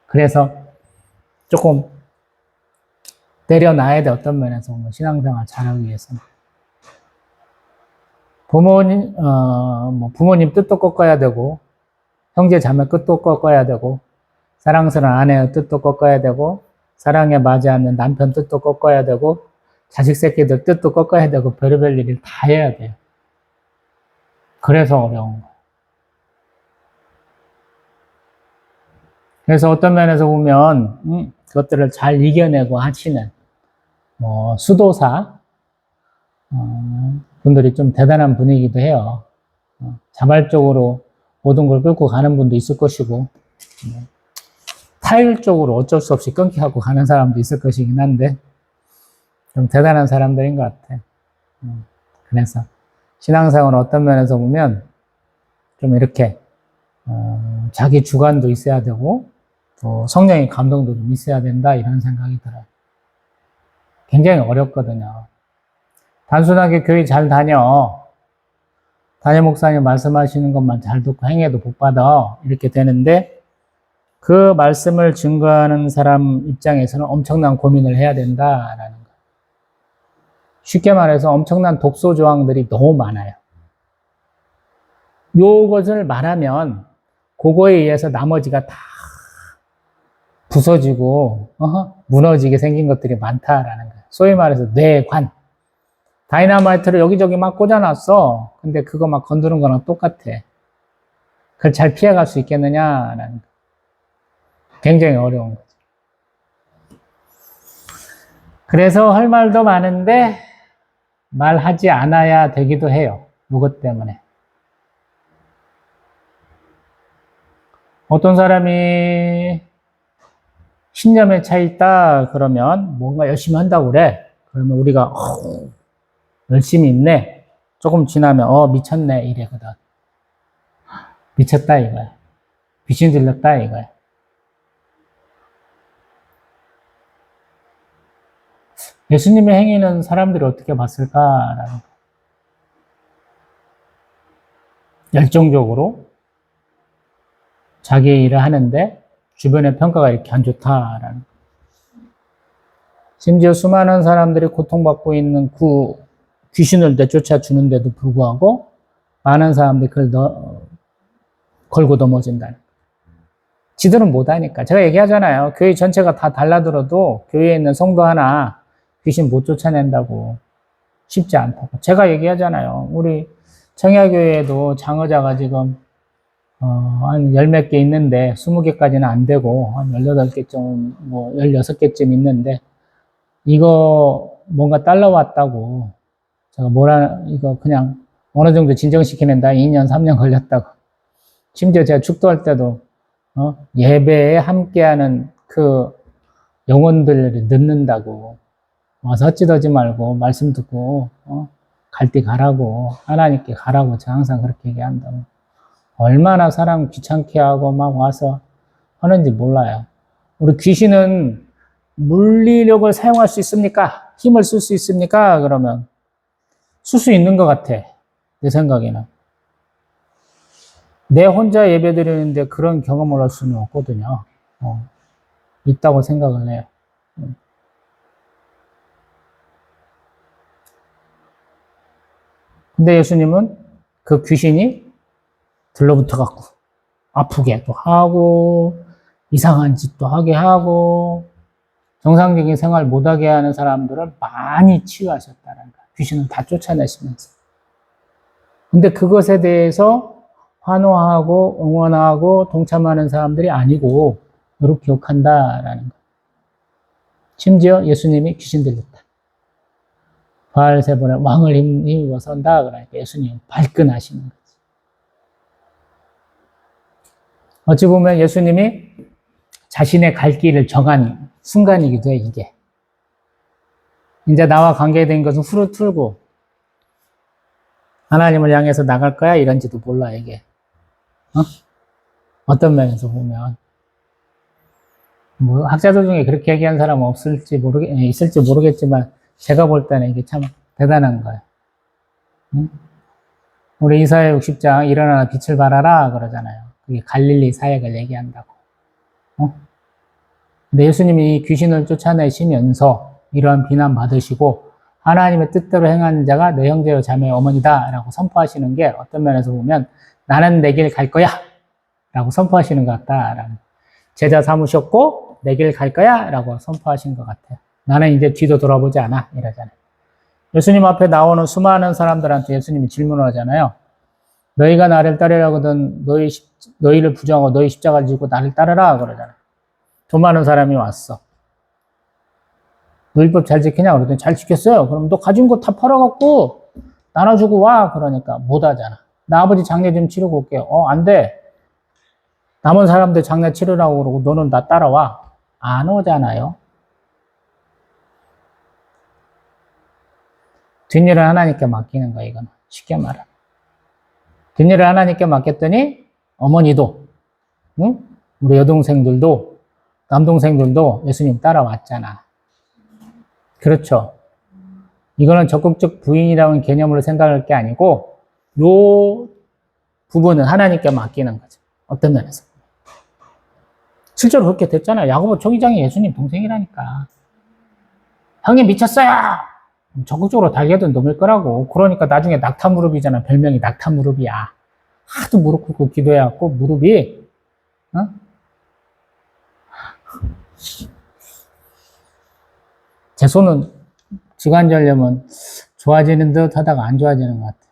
그래서 조금 내려놔야 돼, 어떤 면에서 보면 신앙생활 잘하기 위해서는. 부모님 뜻도 꺾어야 되고, 형제 자매 뜻도 꺾어야 되고, 사랑스러운 아내의 뜻도 꺾어야 되고, 사랑에 맞지 않는 남편 뜻도 꺾어야 되고, 자식 새끼들 뜻도 꺾어야 되고, 별의별 일을 다 해야 돼요. 그래서 어려운 거예요. 그래서 어떤 면에서 보면 그것들을 잘 이겨내고 하시는 수도사 분들이 좀 대단한 분이기도 해요. 자발적으로 모든 걸 끌고 가는 분도 있을 것이고 타율적으로 어쩔 수 없이 끊기하고 가는 사람도 있을 것이긴 한데 좀 대단한 사람들인 것 같아요. 그래서 신앙생활은 어떤 면에서 보면 좀 이렇게 자기 주관도 있어야 되고 또 성령의 감동도 좀 있어야 된다 이런 생각이 들어요. 굉장히 어렵거든요. 단순하게 교회 잘 다녀. 담임 목사님 말씀하시는 것만 잘 듣고 행해도 복 받아. 이렇게 되는데 그 말씀을 증거하는 사람 입장에서는 엄청난 고민을 해야 된다라는 거예요. 쉽게 말해서 엄청난 독소 조항들이 너무 많아요. 요것을 말하면 그거에 의해서 나머지가 다 부서지고 무너지게 생긴 것들이 많다라는 거예요. 소위 말해서 뇌관. 다이너마이트를 여기저기 막 꽂아놨어. 근데 그거 막 건드는 거랑 똑같아. 그걸 잘 피해갈 수 있겠느냐라는 거예요. 굉장히 어려운 거죠. 그래서 할 말도 많은데 말하지 않아야 되기도 해요. 이것 때문에. 어떤 사람이 신념에 차 있다 그러면 뭔가 열심히 한다고 그래. 그러면 우리가 열심히 있네. 조금 지나면 미쳤네 이래거든. 미쳤다 이거야. 귀신 들렸다 이거야. 예수님의 행위는 사람들이 어떻게 봤을까라는 거. 열정적으로 자기의 일을 하는데 주변의 평가가 이렇게 안 좋다라는 거. 심지어 수많은 사람들이 고통받고 있는 그 귀신을 내쫓아 주는데도 불구하고 많은 사람들이 그걸 걸고 넘어진다는 거. 지들은 못하니까. 제가 얘기하잖아요. 교회 전체가 다 달라들어도 교회에 있는 성도 하나 귀신 못 쫓아낸다고. 쉽지 않다고. 제가 얘기하잖아요. 우리 청야교회에도 장의자가 지금 한 10몇 개 있는데 20개까지는 안 되고 한 18개쯤 16개쯤 있는데 이거 뭔가 딸려왔다고 제가 이거 그냥 어느 정도 진정시키는데 2년 3년 걸렸다고. 심지어 제가 축도할 때도 예배에 함께하는 그 영혼들을 늦는다고 와서 헛짓하지 말고 말씀 듣고 갈 때 가라고 하나님께 가라고 제가 항상 그렇게 얘기한다고. 얼마나 사람 귀찮게 하고 막 와서 하는지 몰라요. 우리 귀신은 물리력을 사용할 수 있습니까? 힘을 쓸 수 있습니까? 그러면 쓸 수 있는 것 같아. 내 생각에는. 내 혼자 예배 드리는데 그런 경험을 할 수는 없거든요. 있다고 생각을 해요. 근데 예수님은 그 귀신이 들러붙어갖고 아프게도 하고 이상한 짓도 하게 하고 정상적인 생활 못하게 하는 사람들을 많이 치유하셨다는 거예요. 귀신은 다 쫓아내시면서. 근데 그것에 대해서 환호하고 응원하고 동참하는 사람들이 아니고 이렇게 욕한다라는 거예요. 심지어 예수님이 귀신 들렸다. 바알세불의 왕을 힘입어 선다. 그러니까 예수님은 발끈하시는 거지. 어찌 보면 예수님이 자신의 갈 길을 정한 순간이기도 해, 이게. 이제 나와 관계된 것은 후루 틀고 하나님을 향해서 나갈 거야? 이런지도 몰라, 이게. 어떤 면에서 보면. 뭐, 학자들 중에 그렇게 얘기한 사람은 있을지 모르겠지만, 제가 볼 때는 이게 참 대단한 거예요. 응? 우리 이사야 60장, 일어나라 빛을 발하라, 그러잖아요. 그게 갈릴리 사역을 얘기한다고. 근데 예수님이 귀신을 쫓아내시면서 이러한 비난 받으시고, 하나님의 뜻대로 행하는 자가 내 형제요 자매의 어머니다 라고 선포하시는 게 어떤 면에서 보면 나는 내 길 갈 거야 라고 선포하시는 것 같다. 제자 삼으셨고 내 길 갈 거야 라고 선포하신 것 같아요. 나는 이제 뒤도 돌아보지 않아 이러잖아요. 예수님 앞에 나오는 수많은 사람들한테 예수님이 질문을 하잖아요. 너희가 나를 따르려거든 너희를 부정하고 너희 십자가를 지고 나를 따르라 그러잖아요. 더 많은 사람이 왔어. 너 율법 잘 지키냐? 그러더니 잘 지켰어요. 그럼 너 가진 거 다 팔아갖고 나눠주고 와. 그러니까 못 하잖아. 나 아버지 장례 좀 치르고 올게요. 안 돼. 남은 사람들 장례 치르라고 그러고 너는 나 따라와. 안 오잖아요. 뒷일을 하나님께 맡기는 거야, 이거는. 쉽게 말하면. 뒷일을 하나님께 맡겼더니 어머니도, 응? 우리 여동생들도, 남동생들도 예수님 따라왔잖아. 그렇죠. 이거는 적극적 부인이라는 개념으로 생각할 게 아니고 요 부분은 하나님께 맡기는 거죠. 어떤 면에서. 실제로 그렇게 됐잖아요. 야고보 총회장이 예수님 동생이라니까. 형님 미쳤어요! 적극적으로 달려든 놈일 거라고. 그러니까 나중에 낙타무릎이잖아. 별명이 낙타무릎이야. 하도 무릎 꿇고 기도해갖고 무릎이 제 손은 지관절염은 좋아지는 듯 하다가 안 좋아지는 것 같아요.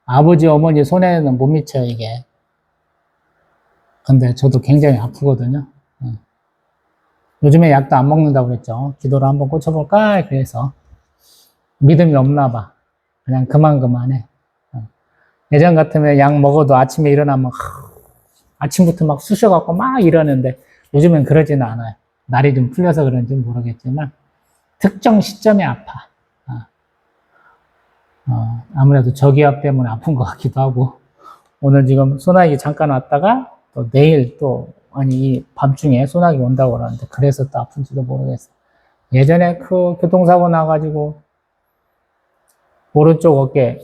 아버지, 어머니 손에는 못 미쳐요, 이게. 근데 저도 굉장히 아프거든요. 요즘에 약도 안 먹는다고 그랬죠. 기도를 한번 꽂혀볼까? 그래서. 믿음이 없나 봐. 그냥 그만해. 예전 같으면 약 먹어도 아침에 일어나면, 아침부터 막 쑤셔갖고 막 이러는데, 요즘엔 그러지는 않아요. 날이 좀 풀려서 그런지 모르겠지만, 특정 시점에 아파. 아무래도 저기압 때문에 아픈 것 같기도 하고, 오늘 지금 소나기 잠깐 왔다가, 또 내일 또, 아니, 밤중에 소나기 온다고 그러는데, 그래서 또 아픈지도 모르겠어. 예전에 그 교통사고 나가지고, 오른쪽 어깨,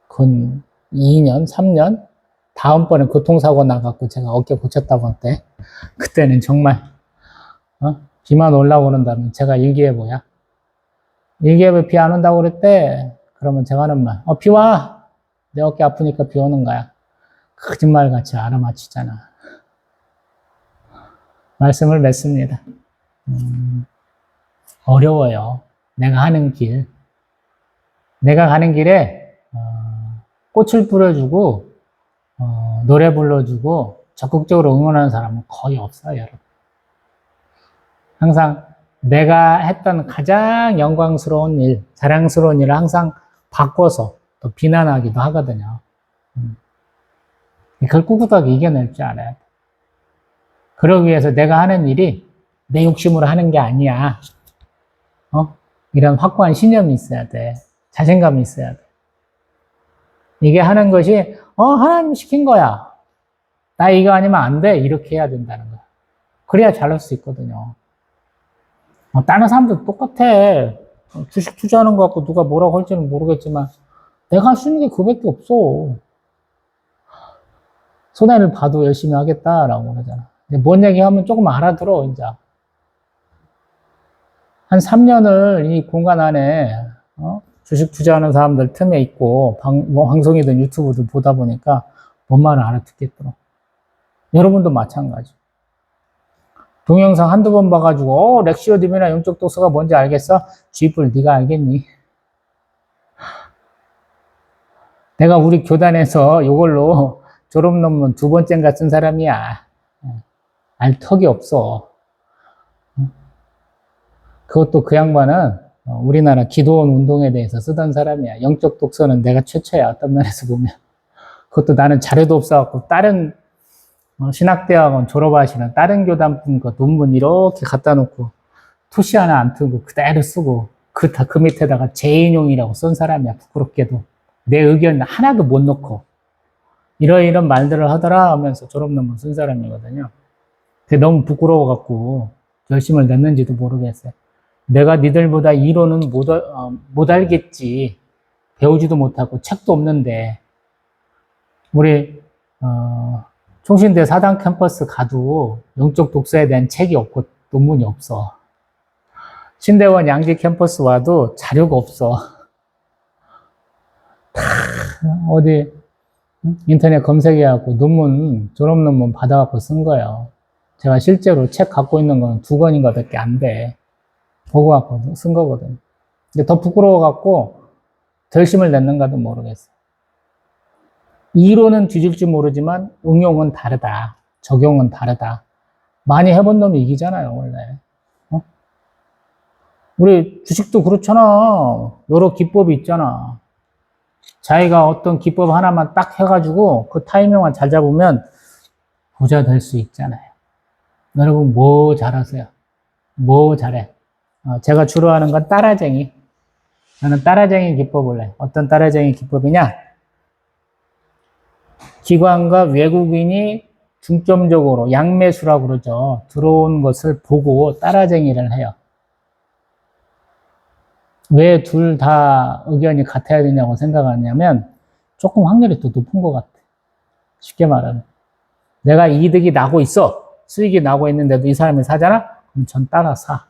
근 2년, 3년? 다음번에 교통사고 나갖고 제가 어깨 고쳤다고 할 때, 그때는 정말, 비만 올라오고 그런다면 제가 일기예보야. 일기예보에 비 안 온다고 그랬대. 그러면 제가 하는 말, 비 와! 내 어깨 아프니까 비 오는 거야. 거짓말같이 알아맞히잖아. 말씀을 맺습니다. 어려워요. 내가 하는 길. 내가 가는 길에 꽃을 뿌려주고 노래 불러주고 적극적으로 응원하는 사람은 거의 없어요, 여러분. 항상 내가 했던 가장 영광스러운 일, 자랑스러운 일을 항상 바꿔서 또 비난하기도 하거든요. 그걸 꿋꿋하게 이겨낼 줄 알아야 돼. 그러기 위해서 내가 하는 일이 내 욕심으로 하는 게 아니야. 이런 확고한 신념이 있어야 돼. 자신감이 있어야 돼. 이게 하는 것이 하나님 시킨 거야. 나 이거 아니면 안 돼. 이렇게 해야 된다는 거야. 그래야 잘할 수 있거든요. 다른 사람도 똑같아. 주식 투자하는 거 갖고 누가 뭐라고 할지는 모르겠지만 내가 할 수 있는 게 그거밖에 없어. 손해를 봐도 열심히 하겠다라고 그러잖아. 뭔 얘기하면 조금 알아들어, 이제. 한 3년을 이 공간 안에 주식 투자하는 사람들 틈에 있고 방송이든 유튜브든 보다 보니까 뭔 말을 알아듣겠더라. 여러분도 마찬가지. 동영상 한두 번 봐가지고 렉시오즘이나 영적 독서가 뭔지 알겠어? 쥐뿔 네가 알겠니? 내가 우리 교단에서 이걸로 졸업 논문 2번째인가 쓴 사람이야. 알 턱이 없어. 그것도 그 양반은 우리나라 기도원 운동에 대해서 쓰던 사람이야. 영적 독서는 내가 최초야. 어떤 면에서 보면. 그것도 나는 자료도 없어갖고 다른 신학대학원 졸업하시는 다른 교단분 거 논문 이렇게 갖다 놓고 토시 하나 안 트고 그대로 쓰고 그 밑에다가 재인용이라고 쓴 사람이야. 부끄럽게도 내 의견 하나도 못 넣고 이런 말들을 하더라 하면서 졸업 논문 쓴 사람이거든요. 그게 너무 부끄러워갖고 열심을 냈는지도 모르겠어요. 내가 니들보다 이론은 못 알겠지. 배우지도 못하고 책도 없는데 우리 총신대 사당 캠퍼스 가도 영적 독서에 대한 책이 없고 논문이 없어. 신대원 양지 캠퍼스 와도 자료가 없어. 어디 인터넷 검색해갖고 졸업 논문 받아갖고 쓴 거예요. 제가 실제로 책 갖고 있는 건 2권인가 밖에 안 돼. 보고 갖고 쓴 거거든. 근데 더 부끄러워갖고 결심을 냈는가도 모르겠어. 이론은 뒤질지 모르지만 응용은 다르다. 적용은 다르다. 많이 해본 놈이 이기잖아요, 원래. 우리 주식도 그렇잖아. 여러 기법이 있잖아. 자기가 어떤 기법 하나만 딱 해가지고 그 타이밍만 잘 잡으면 부자 될 수 있잖아요. 여러분 뭐 잘하세요? 뭐 잘해? 제가 주로 하는 건 따라쟁이. 저는 따라쟁이 기법을 해. 어떤 따라쟁이 기법이냐? 기관과 외국인이 중점적으로 양매수라고 그러죠. 들어온 것을 보고 따라쟁이를 해요. 왜 둘 다 의견이 같아야 되냐고 생각하냐면 조금 확률이 더 높은 것 같아. 쉽게 말하면. 내가 이득이 나고 있어. 수익이 나고 있는데도 이 사람이 사잖아? 그럼 전 따라 사.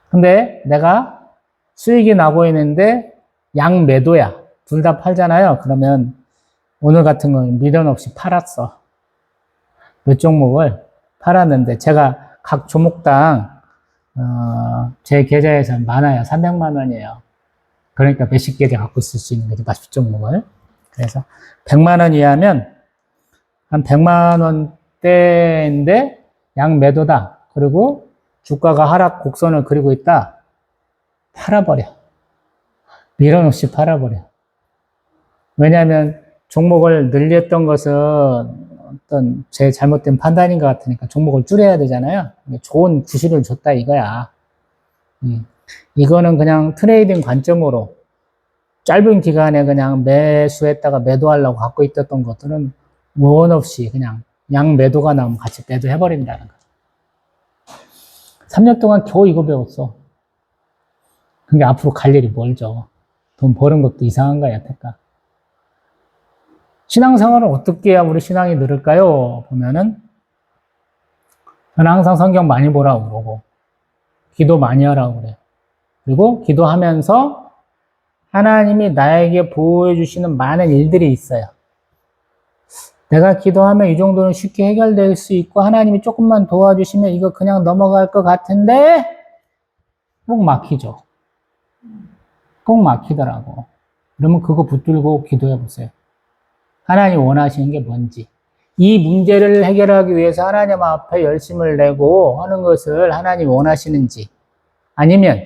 근데 내가 수익이 나고 있는데 양매도야. 둘 다 팔잖아요. 그러면 오늘 같은 건 미련 없이 팔았어. 몇 종목을 팔았는데 제가 각 종목당 제 계좌에서 많아요. 300만 원이에요. 그러니까 몇십 계좌 갖고 있을 수 있는 거지. 몇십 종목을. 그래서 100만 원 이하면 한 100만 원대인데 양매도다. 그리고 주가가 하락 곡선을 그리고 있다. 팔아버려. 미련 없이 팔아버려. 왜냐하면 종목을 늘렸던 것은 어떤 제 잘못된 판단인 것 같으니까 종목을 줄여야 되잖아요. 좋은 구실을 줬다 이거야. 이거는 그냥 트레이딩 관점으로 짧은 기간에 그냥 매수했다가 매도하려고 갖고 있었던 것들은 원 없이 그냥 양 매도가 나오면 같이 매도해버린다는 거죠. 3년 동안 겨우 이거 배웠어. 근데 앞으로 갈 일이 멀죠. 돈 버는 것도 이상한 거야, 여태까지. 신앙생활은 어떻게 해야 우리 신앙이 늘을까요? 보면은, 저는 항상 성경 많이 보라고 그러고, 기도 많이 하라고 그래요. 그리고 기도하면서 하나님이 나에게 보여주시는 많은 일들이 있어요. 내가 기도하면 이 정도는 쉽게 해결될 수 있고, 하나님이 조금만 도와주시면 이거 그냥 넘어갈 것 같은데, 꼭 막히죠. 꼭 막히더라고. 그러면 그거 붙들고 기도해 보세요. 하나님 원하시는 게 뭔지. 이 문제를 해결하기 위해서 하나님 앞에 열심을 내고 하는 것을 하나님 원하시는지, 아니면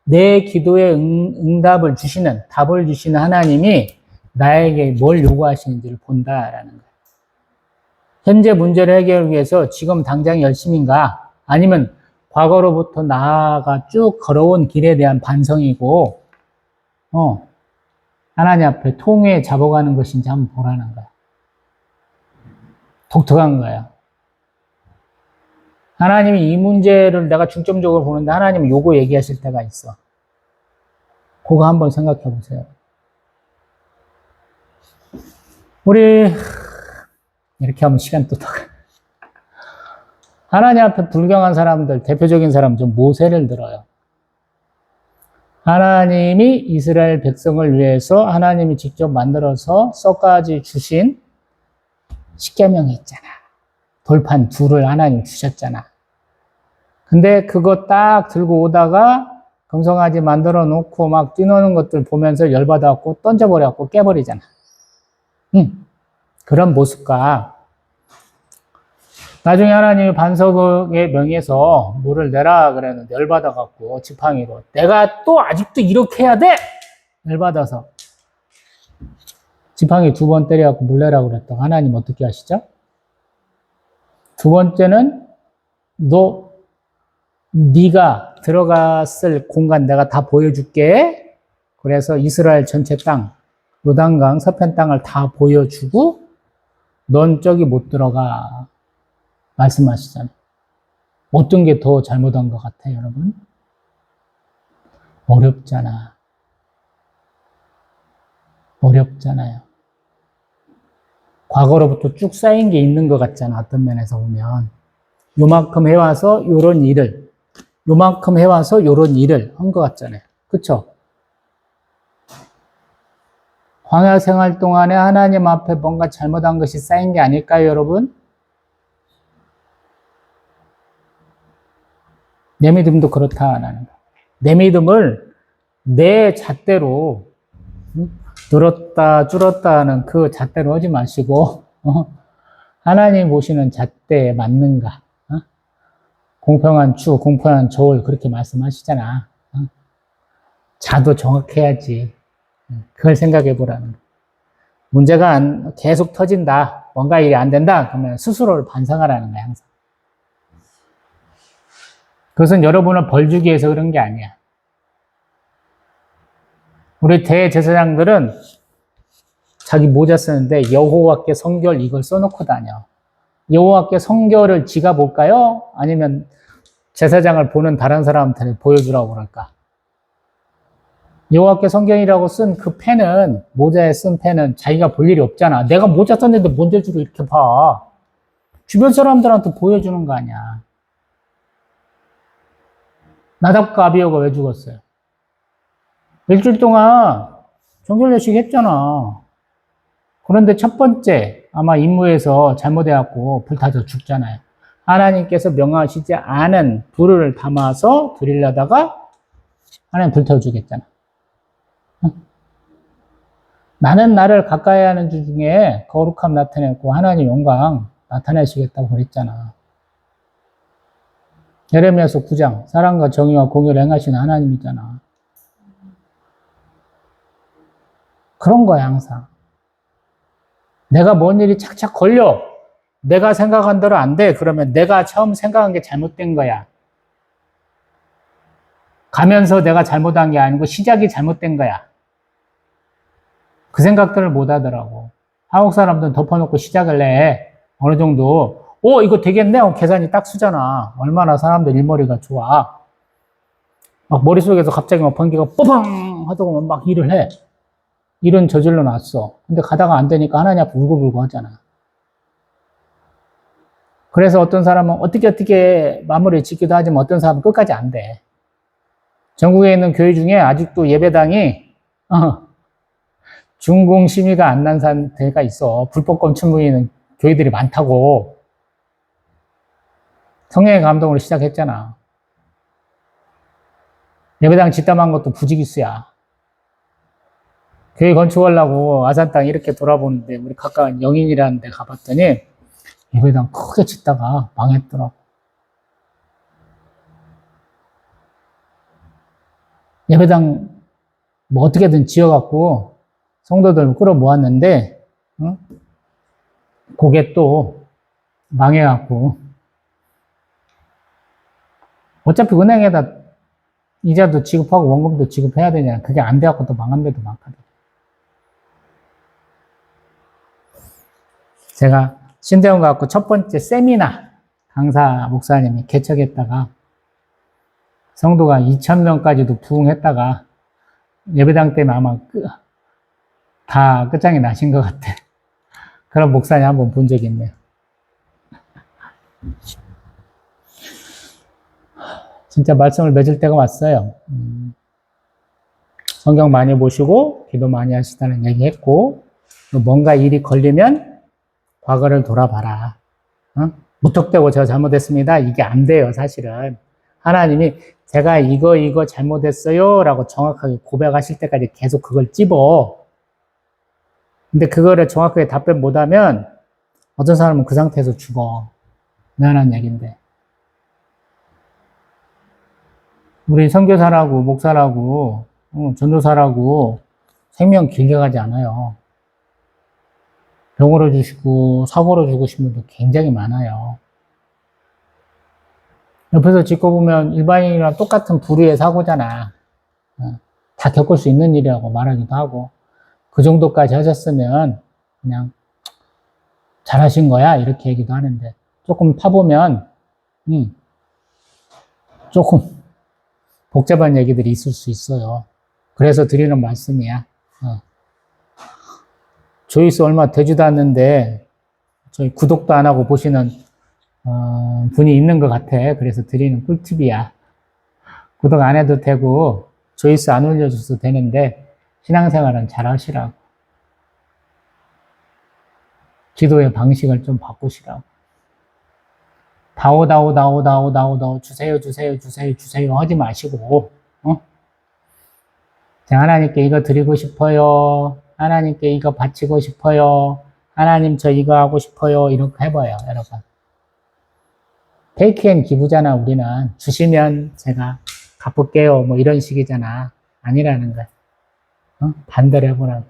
내 기도에 응답을 주시는, 답을 주시는 하나님이 나에게 뭘 요구하시는지를 본다라는 거예요. 현재 문제를 해결하기 위해서 지금 당장 열심인가? 아니면 과거로부터 나아가 쭉 걸어온 길에 대한 반성이고, 하나님 앞에 통에 잡아가는 것인지 한번 보라는 거야. 독특한 거야. 하나님이 이 문제를 내가 중점적으로 보는데 하나님이 요거 얘기하실 때가 있어. 그거 한번 생각해 보세요. 우리 이렇게 하면 시간 또 더 가. 하나님 앞에 불경한 사람들, 대표적인 사람 좀 모세를 들어요. 하나님이 이스라엘 백성을 위해서 하나님이 직접 만들어서 써까지 주신 십계명이 있잖아. 돌판 둘을 하나님 주셨잖아. 근데 그거 딱 들고 오다가 금송아지 만들어 놓고 막 뛰노는 것들 보면서 열받아갖고 던져버려갖고 깨버리잖아. 그런 모습과 나중에 하나님이 반석의 명에서 물을 내라 그랬는데 열받아갖고 지팡이로 내가 또 아직도 이렇게 해야 돼! 열받아서 지팡이 2번 때려갖고 물내라고 그랬다가 하나님 어떻게 하시죠? 두 번째는 네가 들어갔을 공간 내가 다 보여줄게. 그래서 이스라엘 전체 땅, 요단강 서편 땅을 다 보여주고 넌 저기 못 들어가 말씀하시잖아요. 어떤 게 더 잘못한 것 같아요, 여러분? 어렵잖아. 어렵잖아요. 과거로부터 쭉 쌓인 게 있는 것 같잖아, 어떤 면에서 보면. 요만큼 해와서 요런 일을, 요만큼 해와서 요런 일을 한 것 같잖아요. 그쵸? 광야 생활 동안에 하나님 앞에 뭔가 잘못한 것이 쌓인 게 아닐까요, 여러분? 내 믿음도 그렇다라는 거. 내 믿음을 내 잣대로 늘었다 줄었다 하는 그 잣대로 하지 마시고 하나님 보시는 잣대에 맞는가? 공평한 추, 공평한 저울 그렇게 말씀하시잖아. 자도 정확해야지. 그걸 생각해 보라는 거. 문제가 계속 터진다. 뭔가 일이 안 된다. 그러면 스스로를 반성하라는 거야, 항상. 그것은 여러분을 벌 주기 위해서 그런 게 아니야. 우리 대제사장들은 자기 모자 쓰는데 여호와께 성결 이걸 써놓고 다녀. 여호와께 성결을 지가 볼까요? 아니면 제사장을 보는 다른 사람한테 보여주라고 그럴까? 여호와께 성결이라고 쓴 그 펜은, 모자에 쓴 펜은 자기가 볼 일이 없잖아. 내가 모자 썼는데 뭔 줄을 이렇게 봐. 주변 사람들한테 보여주는 거 아니야. 나답과 아비후가 왜 죽었어요? 일주일 동안 정결례식 했잖아. 그런데 첫 번째 아마 임무에서 잘못해갖고 불타서 죽잖아요. 하나님께서 명하시지 않은 불을 담아서 드리려다가 하나님 불태워 주겠잖아. 나는 나를 가까이 하는 주 중에 거룩함 나타냈고 하나님 영광 나타내시겠다고 그랬잖아. 예레미야서 9장 사랑과 정의와 공의를 행하시는 하나님이잖아. 그런 거야 항상. 내가 뭔 일이 착착 걸려. 내가 생각한 대로 안 돼. 그러면 내가 처음 생각한 게 잘못된 거야. 가면서 내가 잘못한 게 아니고 시작이 잘못된 거야. 그 생각들을 못 하더라고. 한국 사람들은 덮어놓고 시작을 해. 어느 정도. 이거 되겠네? 계산이 딱 쓰잖아. 얼마나 사람들 일머리가 좋아. 막 머릿속에서 갑자기 막 번개가 뽀팡 하다가 막 일을 해. 일은 저질러 놨어. 근데 가다가 안 되니까 하나님 앞에 울고불고 하잖아. 그래서 어떤 사람은 어떻게 마무리 짓기도 하지만 어떤 사람은 끝까지 안 돼. 전국에 있는 교회 중에 아직도 예배당이 준공 심의가 안 난 상태가 있어. 불법권 충분히 교회들이 많다고. 성령의 감동으로 시작했잖아. 예배당 짓담한 것도 부지기수야. 교회 건축하려고 아산 땅 이렇게 돌아보는데 우리 가까운 영인이라는 데 가봤더니 예배당 크게 짓다가 망했더라고. 예배당 뭐 어떻게든 지어갖고 성도들 끌어모았는데 그게 또 망해갖고 어차피 은행에다 이자도 지급하고 원금도 지급해야 되잖아. 그게 안 돼갖고 또 망한 데도 많거든. 제가 신대원 가갖고 첫 번째 세미나 강사 목사님이 개척했다가 성도가 2,000명까지도 부흥했다가 예배당 때문에 아마 다 끝장이 나신 것 같아. 그런 목사님 한번 본 적이 있네요. 진짜 말씀을 맺을 때가 왔어요. 성경 많이 보시고 기도 많이 하시다는 얘기 했고 뭔가 일이 걸리면 과거를 돌아봐라. 무턱대고 제가 잘못했습니다. 이게 안 돼요, 사실은. 하나님이 제가 이거 잘못했어요 라고 정확하게 고백하실 때까지 계속 그걸 찝어. 근데 그거를 정확하게 답변 못하면 어떤 사람은 그 상태에서 죽어. 미안한 얘기인데. 우리 선교사라고 목사라고 전도사라고 생명 길게 가지 않아요. 병으로 주시고 사고로 죽으신 분도 굉장히 많아요. 옆에서 지켜보면 일반인이랑 똑같은 부류의 사고잖아. 다 겪을 수 있는 일이라고 말하기도 하고, 그 정도까지 하셨으면 그냥 잘하신 거야 이렇게 얘기도 하는데, 조금 파보면 조금 복잡한 얘기들이 있을 수 있어요. 그래서 드리는 말씀이야. 조회수 얼마 되지도 않는데 저희 구독도 안 하고 보시는 분이 있는 것 같아. 그래서 드리는 꿀팁이야. 구독 안 해도 되고 조회수 안 올려줘도 되는데 신앙생활은 잘 하시라고. 기도의 방식을 좀 바꾸시라고. 다오 주세요 하지 마시고, 하나님께 이거 드리고 싶어요. 하나님께 이거 바치고 싶어요. 하나님 저 이거 하고 싶어요. 이렇게 해봐요, 여러분. 테이크 앤 기부잖아, 우리는. 주시면 제가 갚을게요. 뭐 이런 식이잖아. 아니라는 거야. 반대로 해보라고.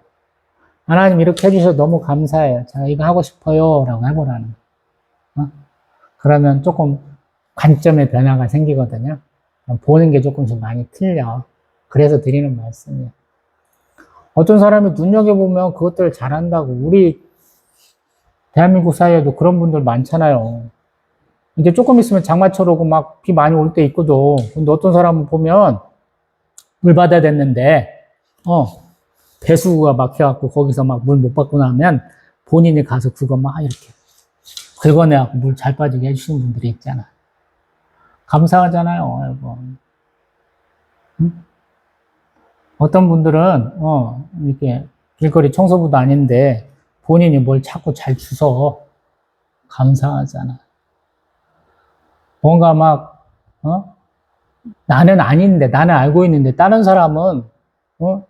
하나님 이렇게 해주셔서 너무 감사해요. 제가 이거 하고 싶어요. 라고 해보라는 거야. 그러면 조금 관점의 변화가 생기거든요. 보는 게 조금씩 많이 틀려. 그래서 드리는 말씀이에요. 어떤 사람이 눈여겨보면 그것들을 잘한다고. 우리 대한민국 사회에도 그런 분들 많잖아요. 이제 조금 있으면 장마철 오고 막 비 많이 올 때 있거든. 근데 어떤 사람은 보면 물바다 됐는데, 배수구가 막혀갖고 거기서 막 물 못 받고 나면 본인이 가서 그거 막 이렇게 긁어내갖고 물 잘 빠지게 해주시는 분들이 있잖아. 감사하잖아요, 여러분. 응? 어떤 분들은, 이렇게 길거리 청소부도 아닌데 본인이 뭘 자꾸 잘 주워. 감사하잖아. 뭔가 막, 나는 아닌데, 나는 알고 있는데, 다른 사람은,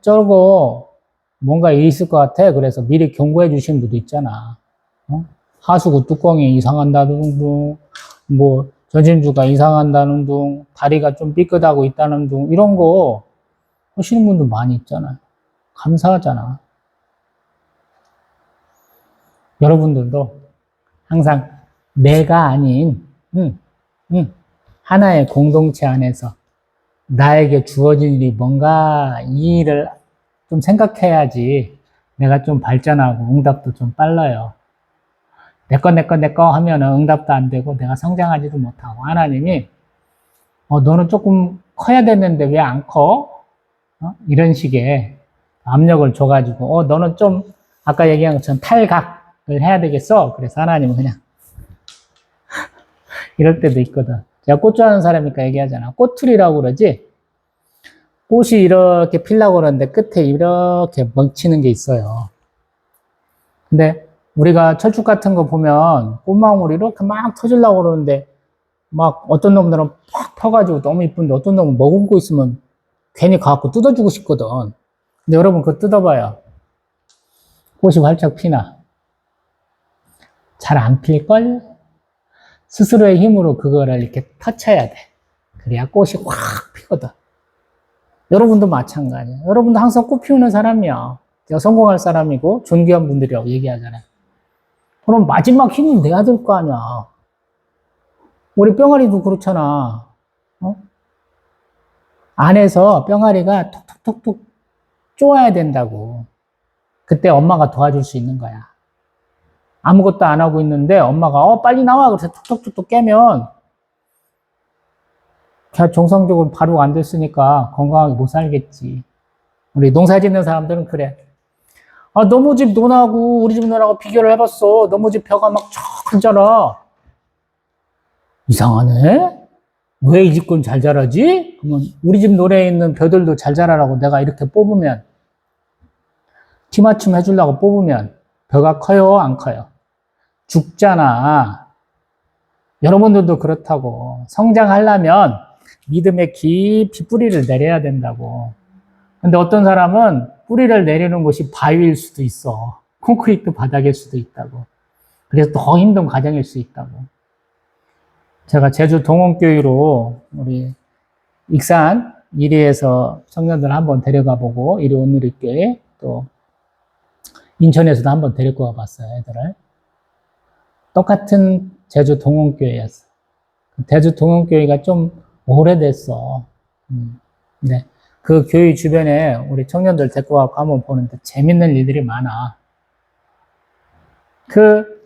저거, 뭔가 일이 있을 것 같아. 그래서 미리 경고해 주시는 분도 있잖아. 하수구 뚜껑이 이상한다는 둥, 뭐, 전신주가 이상한다는 둥, 다리가 좀 삐끗하고 있다는 둥, 이런 거 하시는 분도 많이 있잖아. 감사하잖아. 여러분들도 항상 내가 아닌, 하나의 공동체 안에서 나에게 주어진 일이 뭔가 이 일을 좀 생각해야지 내가 좀 발전하고 응답도 좀 빨라요. 내 거 하면은 응답도 안 되고 내가 성장하지도 못하고 하나님이 너는 조금 커야 되는데 왜 안 커? 이런 식의 압력을 줘가지고 너는 좀 아까 얘기한 것처럼 탈각을 해야 되겠어. 그래서 하나님은 그냥 이럴 때도 있거든. 제가 꽃 좋아하는 사람이니까 얘기하잖아. 꼬투리라고 그러지? 꽃이 이렇게 피려고 그러는데 끝에 이렇게 멍치는 게 있어요. 근데 우리가 철쭉 같은 거 보면 꽃망울이 이렇게 막 터지려고 그러는데 막 어떤 놈들은 팍 펴가지고 너무 이쁜데 어떤 놈은 머금고 있으면 괜히 가갖고 뜯어주고 싶거든. 근데 여러분 그거 뜯어봐요. 꽃이 활짝 피나? 잘 안 필걸? 스스로의 힘으로 그거를 이렇게 터쳐야 돼. 그래야 꽃이 확 피거든. 여러분도 마찬가지예요. 여러분도 항상 꽃 피우는 사람이야. 제가 성공할 사람이고 존귀한 분들이라고 얘기하잖아요. 그럼 마지막 힘은 내야 될 거 아니야. 우리 뿅아리도 그렇잖아. 안에서 뿅아리가 톡톡톡톡 쪼아야 된다고. 그때 엄마가 도와줄 수 있는 거야. 아무것도 안 하고 있는데 엄마가 빨리 나와 그래서 톡톡톡톡 깨면 걔 정상적으로 발효가 안 됐으니까 건강하게 못 살겠지. 우리 농사 짓는 사람들은 그래. 너무 집 논하고 우리 집 논하고 비교를 해봤어. 너무 집 벼가 막 쫙 자라. 이상하네? 왜 이 집 건 잘 자라지? 그러면 우리 집 논에 있는 벼들도 잘 자라라고 내가 이렇게 뽑으면 티 맞춤 해주려고 뽑으면 벼가 커요? 안 커요? 죽잖아. 여러분들도 그렇다고. 성장하려면 믿음에 깊이 뿌리를 내려야 된다고. 근데 어떤 사람은 뿌리를 내리는 곳이 바위일 수도 있어. 콘크리트 바닥일 수도 있다고. 그래서 더 힘든 과정일 수 있다고. 제가 제주 동원교회로 우리 익산 이리에서 청년들 한번 데려가 보고 이리 오늘리교회 또 인천에서도 한번 데리고 와봤어요, 애들을. 똑같은 제주 동원교회였어. 제주 동원교회가 좀 오래됐어. 근데 그 교회 주변에 우리 청년들 데리고 와서 한번 보는데 재밌는 일들이 많아. 그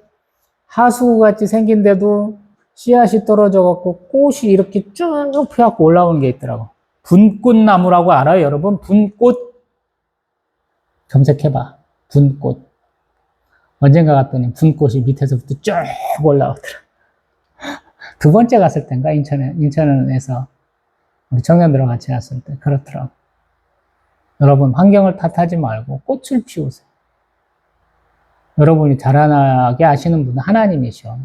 하수구같이 생긴데도 씨앗이 떨어져갖고 꽃이 이렇게 쭉 펴갖고 올라오는 게 있더라고. 분꽃나무라고 알아요, 여러분? 분꽃? 검색해봐. 분꽃. 언젠가 갔더니 분꽃이 밑에서부터 쭉 올라오더라. 두 번째 갔을 땐가, 인천에서 우리 청년들과 같이 갔을 때 그렇더라고. 여러분, 환경을 탓하지 말고 꽃을 피우세요. 여러분이 자라나게 하시는 분은 하나님이셔.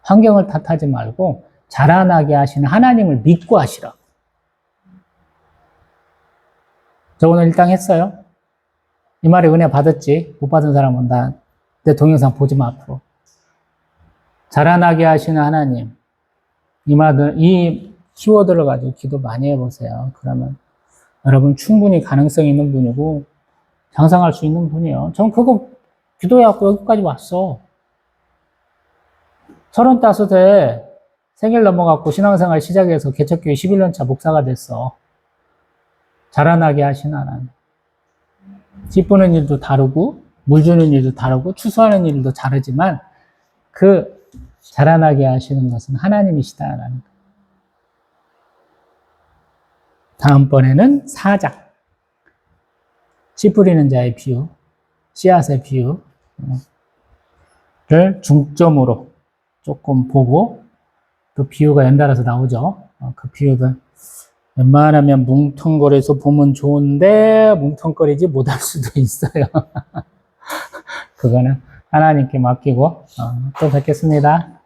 환경을 탓하지 말고 자라나게 하시는 하나님을 믿고 하시라. 저 오늘 일당 했어요. 이 말에 은혜 받았지? 못 받은 사람은 내 동영상 보지 마, 앞으로. 자라나게 하시는 하나님. 이 키워드를 가지고 기도 많이 해보세요. 그러면 여러분 충분히 가능성 있는 분이고 장성할 수 있는 분이에요. 전 그거 기도해갖고 여기까지 왔어. 35에 생일 넘어갖고 신앙생활 시작해서 개척교회 11년차 목사가 됐어. 자라나게 하시는 하나님. 집 보는 일도 다르고 물 주는 일도 다르고 추수하는 일도 다르지만 그 자라나게 하시는 것은 하나님이시다라는 거. 다음번에는 4장. 씨 뿌리는 자의 비유, 씨앗의 비유를 중점으로 조금 보고 또 비유가 연달아서 나오죠. 그 비유들 웬만하면 뭉텅거려서 보면 좋은데 뭉텅거리지 못할 수도 있어요. 그거는 하나님께 맡기고 또 뵙겠습니다.